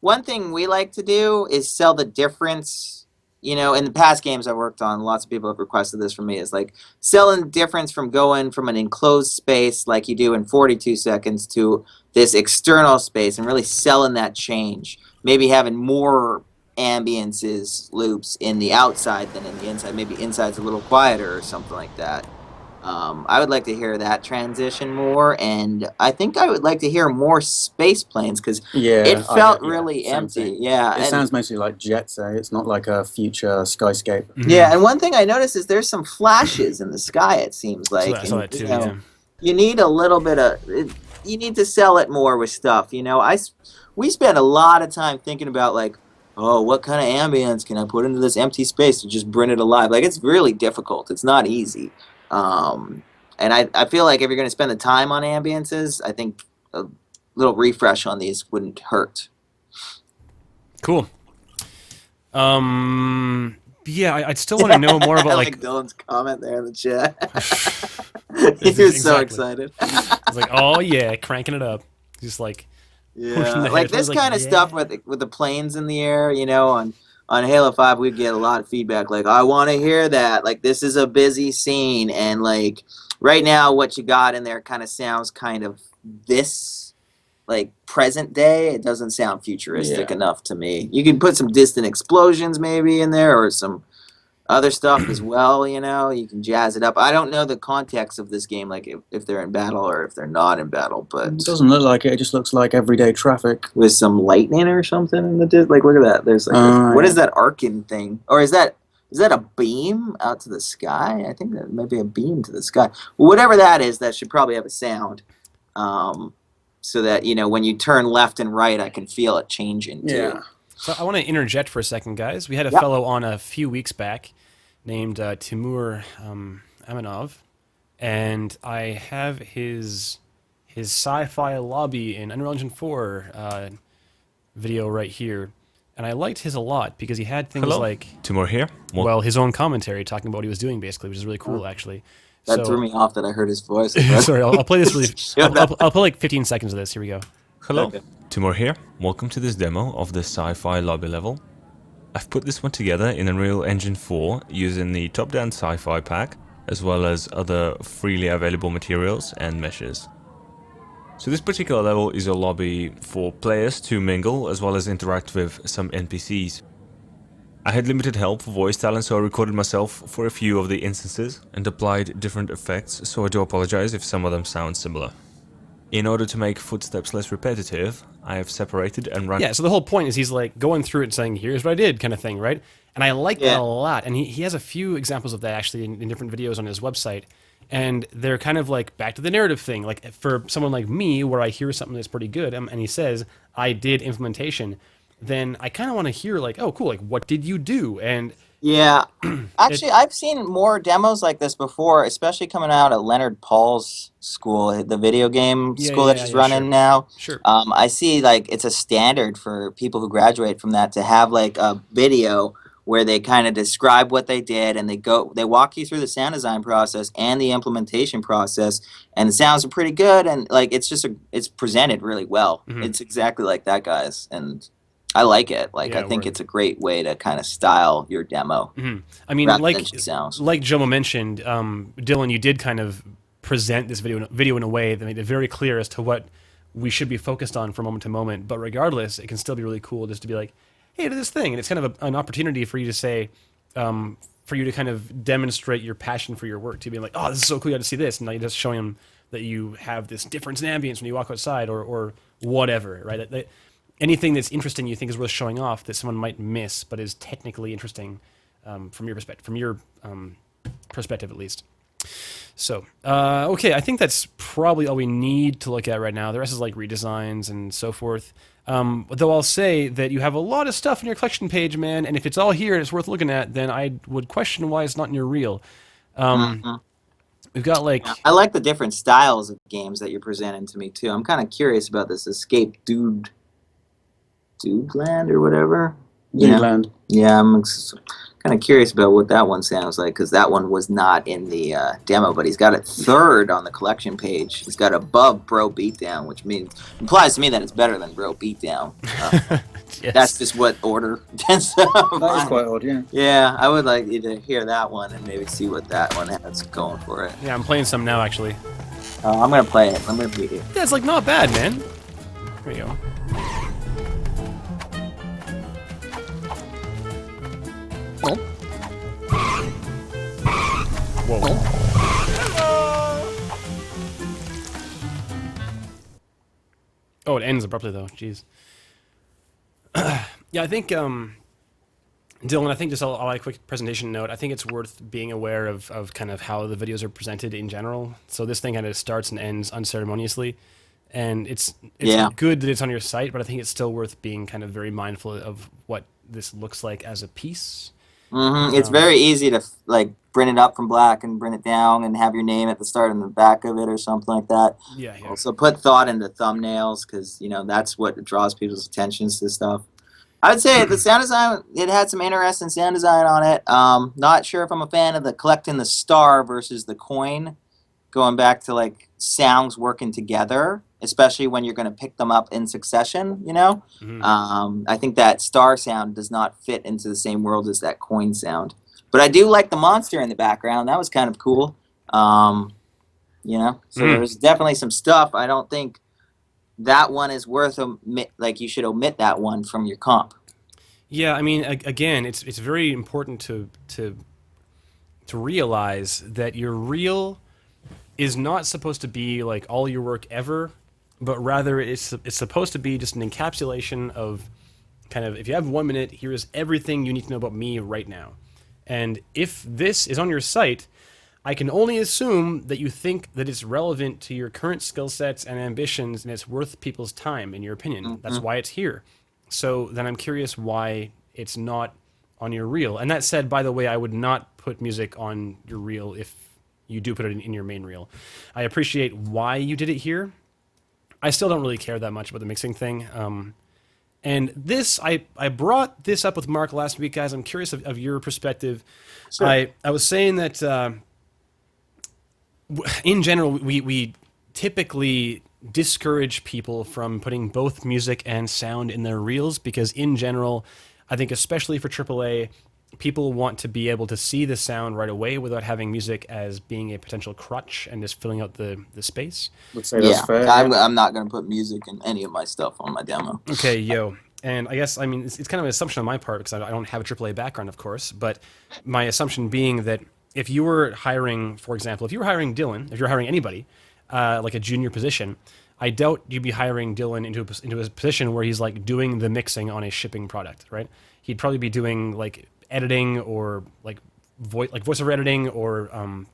one thing we like to do is sell the difference. In the past games I've worked on, lots of people have requested this from me, is like selling the difference from going from an enclosed space like you do in 42 seconds to this external space and really selling that change. Maybe having more ambiences, loops in the outside than in the inside. Maybe inside's a little quieter or something like that. I would like to hear that transition more, and I think I would like to hear more space planes because it felt really empty. Yeah, it sounds mostly like Jet Set. It's not like a future skyscape. Yeah, and one thing I noticed is there's some flashes in the sky. It seems like I saw that too. You need a little bit of. You need to sell it more with stuff. We spent a lot of time thinking about like, oh, what kind of ambience can I put into this empty space to just bring it alive? Like it's really difficult. It's not easy. And I feel like if you're going to spend the time on ambiences, I think a little refresh on these wouldn't hurt. Cool. Yeah, I'd still want to know more about like Dylan's comment there in the chat. He was so excited. I was like, oh yeah, cranking it up. Just like like this kind of stuff with the planes in the air, on Halo 5, we'd get a lot of feedback like, I want to hear that. Like, this is a busy scene. And, like, right now, what you got in there kind of sounds kind of this, like, present day. It doesn't sound futuristic enough to me. You can put some distant explosions maybe in there or some other stuff as well, you can jazz it up. I don't know the context of this game, like if they're in battle or if they're not in battle, but it doesn't look like it. It just looks like everyday traffic with some lightning or something in the like. Look at that. There's like what is that arcing thing? Or is that a beam out to the sky? I think that might be a beam to the sky. Well, whatever that is, that should probably have a sound, so that when you turn left and right, I can feel it changing too. Yeah. So I want to interject for a second, guys. We had a fellow on a few weeks back named Timur Aminov, and I have his sci-fi lobby in Unreal Engine 4 video right here, and I liked his a lot because he had things like Timur here. Well, his own commentary talking about what he was doing basically, which is really cool actually. That threw me off that I heard his voice. Sorry, I'll play this really. I'll play like 15 seconds of this. Here we go. Hello, Okay. Timur here. Welcome to this demo of the sci-fi lobby level. I've put this one together in Unreal Engine 4 using the top-down sci-fi pack, as well as other freely available materials and meshes. So this particular level is a lobby for players to mingle, as well as interact with some NPCs. I had limited help for voice talent, so I recorded myself for a few of the instances and applied different effects, so I do apologize if some of them sound similar. In order to make footsteps less repetitive, I have separated and run... Yeah, so the whole point is he's like going through it and saying, here's what I did, kind of thing, right? And I like that a lot. And he has a few examples of that actually in different videos on his website. And they're kind of like back to the narrative thing. Like for someone like me, where I hear something that's pretty good, and he says, I did implementation, then I kind of want to hear like, oh, cool, like what did you do? And yeah, actually, I've seen more demos like this before, especially coming out at Leonard Paul's school, the video game school that he's running now. Sure. I see like it's a standard for people who graduate from that to have like a video where they kind of describe what they did, and they walk you through the sound design process and the implementation process, and the sounds are pretty good, and like it's presented really well. Mm-hmm. It's exactly like that, guys, and I like it. Like I think it's a great way to kind of style your demo. Mm-hmm. I mean, like Jomo mentioned, Dylan, you did kind of present this video in a way that made it very clear as to what we should be focused on from moment to moment. But regardless, it can still be really cool just to be like, hey, do this thing. And it's kind of an opportunity for you to say, for you to kind of demonstrate your passion for your work, to be like, oh, this is so cool, you got to see this. And now you're just showing them that you have this difference in ambience when you walk outside or whatever, right? Anything that's interesting you think is worth showing off that someone might miss but is technically interesting from your perspective at least. So, okay, I think that's probably all we need to look at right now. The rest is like redesigns and so forth. Though I'll say that you have a lot of stuff in your collection page, man, and if it's all here and it's worth looking at, then I would question why it's not in your reel. We've got like... I like the different styles of games that you're presenting to me, too. I'm kind of curious about this Escape Dude Land or whatever. Dude Land. Yeah, I'm kind of curious about what that one sounds like, because that one was not in the demo, but he's got it third on the collection page. He's got above Bro Beatdown, which implies to me that it's better than Bro Beatdown. Yes. That's just what order. That is quite odd, yeah. Yeah, I would like you to hear that one and maybe see what that one has going for it. Yeah, I'm playing some now, actually. I'm going to play it. I'm going to beat it. Yeah, it's like not bad, man. Here we go. Oh. Whoa. Oh, it ends abruptly though. Jeez. Yeah, I think, Dylan, I think just I'll a quick presentation note. I think it's worth being aware of kind of how the videos are presented in general. So this thing kind of starts and ends unceremoniously. And it's good that it's on your site, but I think it's still worth being kind of very mindful of what this looks like as a piece. Mm-hmm. It's very easy to like bring it up from black and bring it down and have your name at the start and the back of it or something like that. Yeah. Also put thought into thumbnails, because that's what draws people's attentions to stuff. I would say the sound design, it had some interesting sound design on it. Not sure if I'm a fan of the collecting the star versus the coin, going back to like sounds working together, especially when you're going to pick them up in succession, Mm-hmm. I think that star sound does not fit into the same world as that coin sound. But I do like the monster in the background. That was kind of cool. So there's definitely some stuff. I don't think that one is worth you should omit that one from your comp. Yeah, I mean, again, it's very important to realize that your reel is not supposed to be like all your work ever, but rather it's supposed to be just an encapsulation of kind of, if you have 1 minute, here is everything you need to know about me right now. And if this is on your site, I can only assume that you think that it's relevant to your current skill sets and ambitions, and it's worth people's time, in your opinion. Mm-hmm. That's why it's here. So then I'm curious why it's not on your reel. And that said, by the way, I would not put music on your reel if you do put it in your main reel. I appreciate why you did it here. I still don't really care that much about the mixing thing. And this, I brought this up with Mark last week, guys. I'm curious of your perspective. Sure. I was saying that in general, we typically discourage people from putting both music and sound in their reels because, in general, I think especially for AAA, people want to be able to see the sound right away without having music as being a potential crutch and just filling out the space. Would say that's fair. I'm not going to put music in any of my stuff on my demo. Okay, yo. And I guess, I mean, it's kind of an assumption on my part because I don't have a AAA background, of course, but my assumption being that if you were hiring, for example, if you were hiring Dylan, if you're hiring anybody, like a junior position, I doubt you'd be hiring Dylan into a position where he's like doing the mixing on a shipping product, right? He'd probably be doing like editing or like voiceover editing or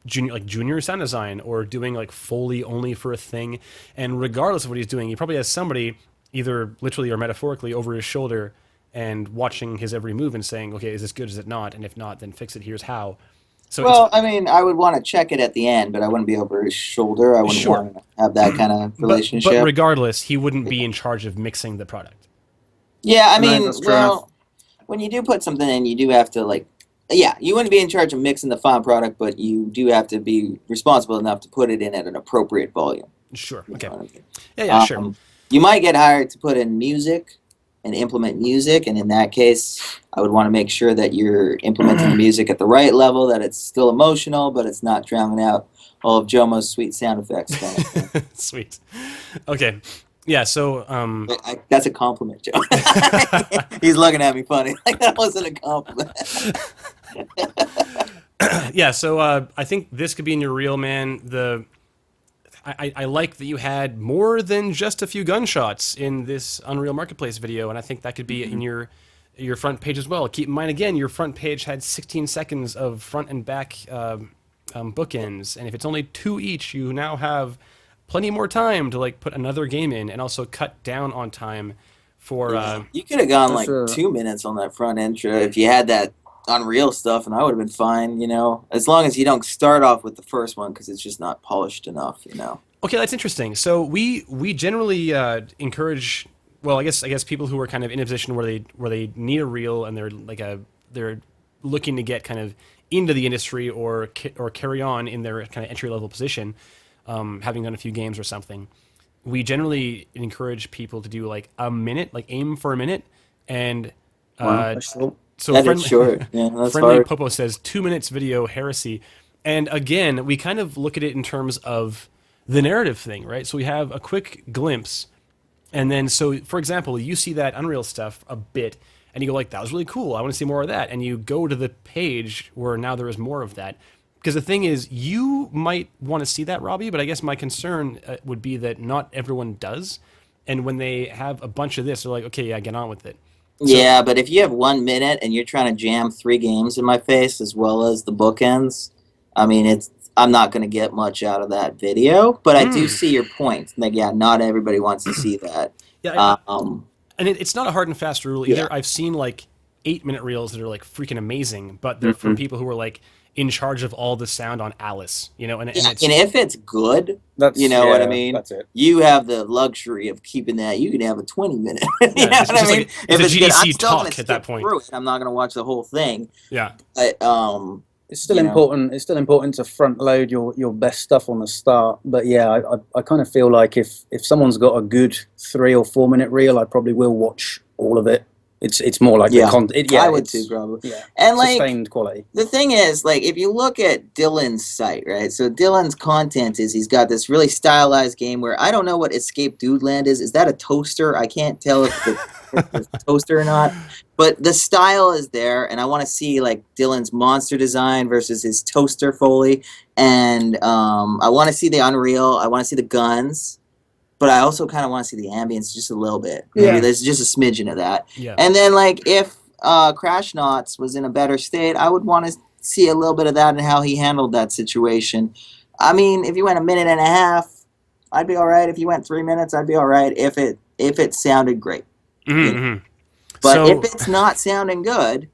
junior sound design or doing like Foley only for a thing. And regardless of what he's doing, he probably has somebody either literally or metaphorically over his shoulder and watching his every move and saying, okay, is this good, is it not? And if not, then fix it, here's how. So well, I mean, I would want to check it at the end, but I wouldn't be over his shoulder. I wouldn't want to have that kind of relationship. But regardless, he wouldn't be in charge of mixing the product. Yeah, I mean, well, when you do put something in, you do have to you wouldn't be in charge of mixing the final product, but you do have to be responsible enough to put it in at an appropriate volume. Sure. Okay. I mean? Yeah, sure. You might get hired to put in music and implement music, and in that case, I would want to make sure that you're implementing the music at the right level, that it's still emotional, but it's not drowning out all of Jomo's sweet sound effects. Kind of thing. Sweet. Okay. Yeah, so... that's a compliment, Joe. He's looking at me funny. Like, that wasn't a compliment. Yeah, so I think this could be in your reel, man. I like that you had more than just a few gunshots in this Unreal Marketplace video, and I think that could be in your front page as well. Keep in mind, again, your front page had 16 seconds of front and back bookends, and if it's only 2 each, you now have plenty more time to like put another game in and also cut down on time for... you could have gone like 2 minutes on that front intro if you had that Unreal stuff, and I would have been fine, as long as you don't start off with the first one because it's just not polished enough, Okay, that's interesting. So we generally encourage, well, I guess people who are kind of in a position where they need a reel and they're looking to get kind of into the industry or carry on in their kind of entry level position, having done a few games or something. We generally encourage people to do like a minute, like aim for a minute, and so that's short. Yeah, that's Friendly hard. Popo says 2 minutes video heresy. And again, we kind of look at it in terms of the narrative thing, right? So we have a quick glimpse. And then, so for example, you see that Unreal stuff a bit and you go like, that was really cool. I want to see more of that. And you go to the page where now there is more of that. Because the thing is, you might want to see that, Robbie, but I guess my concern would be that not everyone does. And when they have a bunch of this, they're like, okay, yeah, get on with it. So, yeah, but if you have 1 minute and you're trying to jam 3 games in my face as well as the bookends, I mean, I'm not going to get much out of that video. But I do see your point. Like, yeah, not everybody wants to see that. Yeah, and it's not a hard and fast rule either. Yeah. I've seen like 8-minute reels that are like freaking amazing, but they're from people who are like in charge of all the sound on Alice, and if it's good, what I mean? That's it. You have the luxury of keeping that. You can have a 20-minute. You know what I mean? Like, if it's GDC talk at that point. I'm not going to watch the whole thing. Yeah. But, it's still important. It's still important to front load your best stuff on the start. But yeah, I kind of feel like if someone's got a good 3 or 4 minute reel, I probably will watch all of it. It's more like the content. I would too, probably. Yeah, and like sustained quality. The thing is, like, if you look at Dylan's site, right? So Dylan's content is he's got this really stylized game where I don't know what Escape Dude Land is. Is that a toaster? I can't tell if it's a toaster or not. But the style is there, and I want to see like Dylan's monster design versus his toaster Foley, and I want to see the Unreal. I want to see the guns. But I also kind of want to see the ambience just a little bit. Maybe there's just a smidgen of that. Yeah. And then, like, if Crash Knots was in a better state, I would want to see a little bit of that and how he handled that situation. I mean, if you went 1.5 minutes, I'd be all right. If you went 3 minutes, I'd be all right if it sounded great. Mm-hmm. But if it's not sounding good,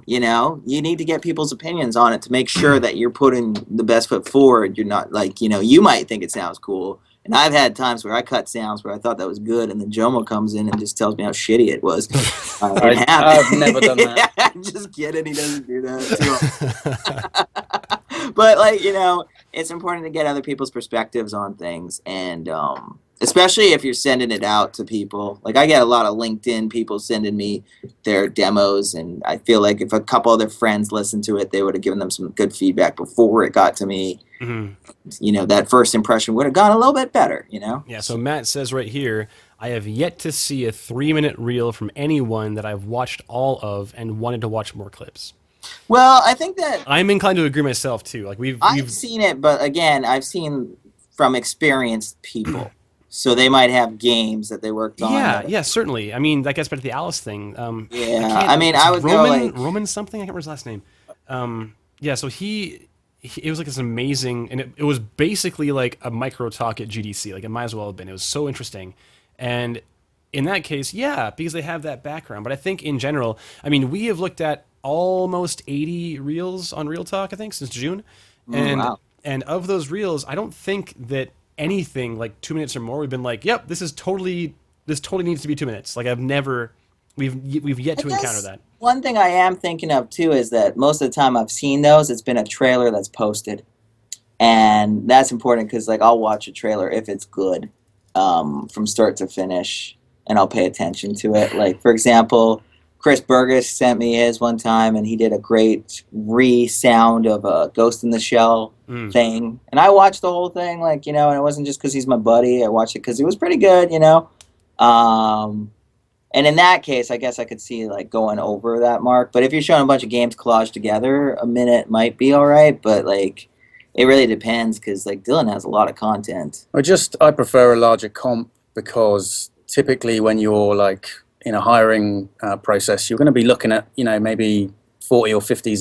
you need to get people's opinions on it to make sure that you're putting the best foot forward. You're not like, you might think it sounds cool. And I've had times where I cut sounds where I thought that was good, and then Jomo comes in and just tells me how shitty it was. I've never done that. Just kidding, he doesn't do that. But, like, it's important to get other people's perspectives on things, and especially if you're sending it out to people. Like, I get a lot of LinkedIn people sending me their demos, and I feel like if a couple other friends listened to it, they would have given them some good feedback before it got to me. You know, that first impression would have gone a little bit better, you know? Yeah, so Matt says right here, I have yet to see a 3-minute reel from anyone that I've watched all of and wanted to watch more clips. Well, I think that I'm inclined to agree myself too. Like I've seen it, but again, I've seen from experienced people. So they might have games that they worked on. Yeah, certainly. I mean, that gets back to the Alice thing. I would go like Roman something. I can't remember his last name. Yeah, so it was like this amazing, and it was basically like a micro talk at GDC. Like, it might as well have been. It was so interesting, and in that case, yeah, because they have that background. But I think in general, I mean, we have looked at almost 80 reels on Real Talk, I think, since June, and of those reels, I don't think that anything like 2 minutes or more we've been like, yep, this totally needs to be 2 minutes. Like, we've yet to encounter that. One thing I am thinking of too is that most of the time I've seen those, it's been a trailer that's posted, and that's important because like I'll watch a trailer if it's good from start to finish, and I'll pay attention to it. Like, for example, Chris Burgess sent me his one time, and he did a great re-sound of a Ghost in the Shell thing. And I watched the whole thing, like, you know, and it wasn't just because he's my buddy. I watched it because it was pretty good, you know. And in that case, I guess I could see, like, going over that mark. But if you're showing a bunch of games collaged together, a minute might be all right. But, like, it really depends because, like, Dylan has a lot of content. I prefer a larger comp because typically when you're, like, in a hiring process, you're going to be looking at, you know, maybe 40 or 50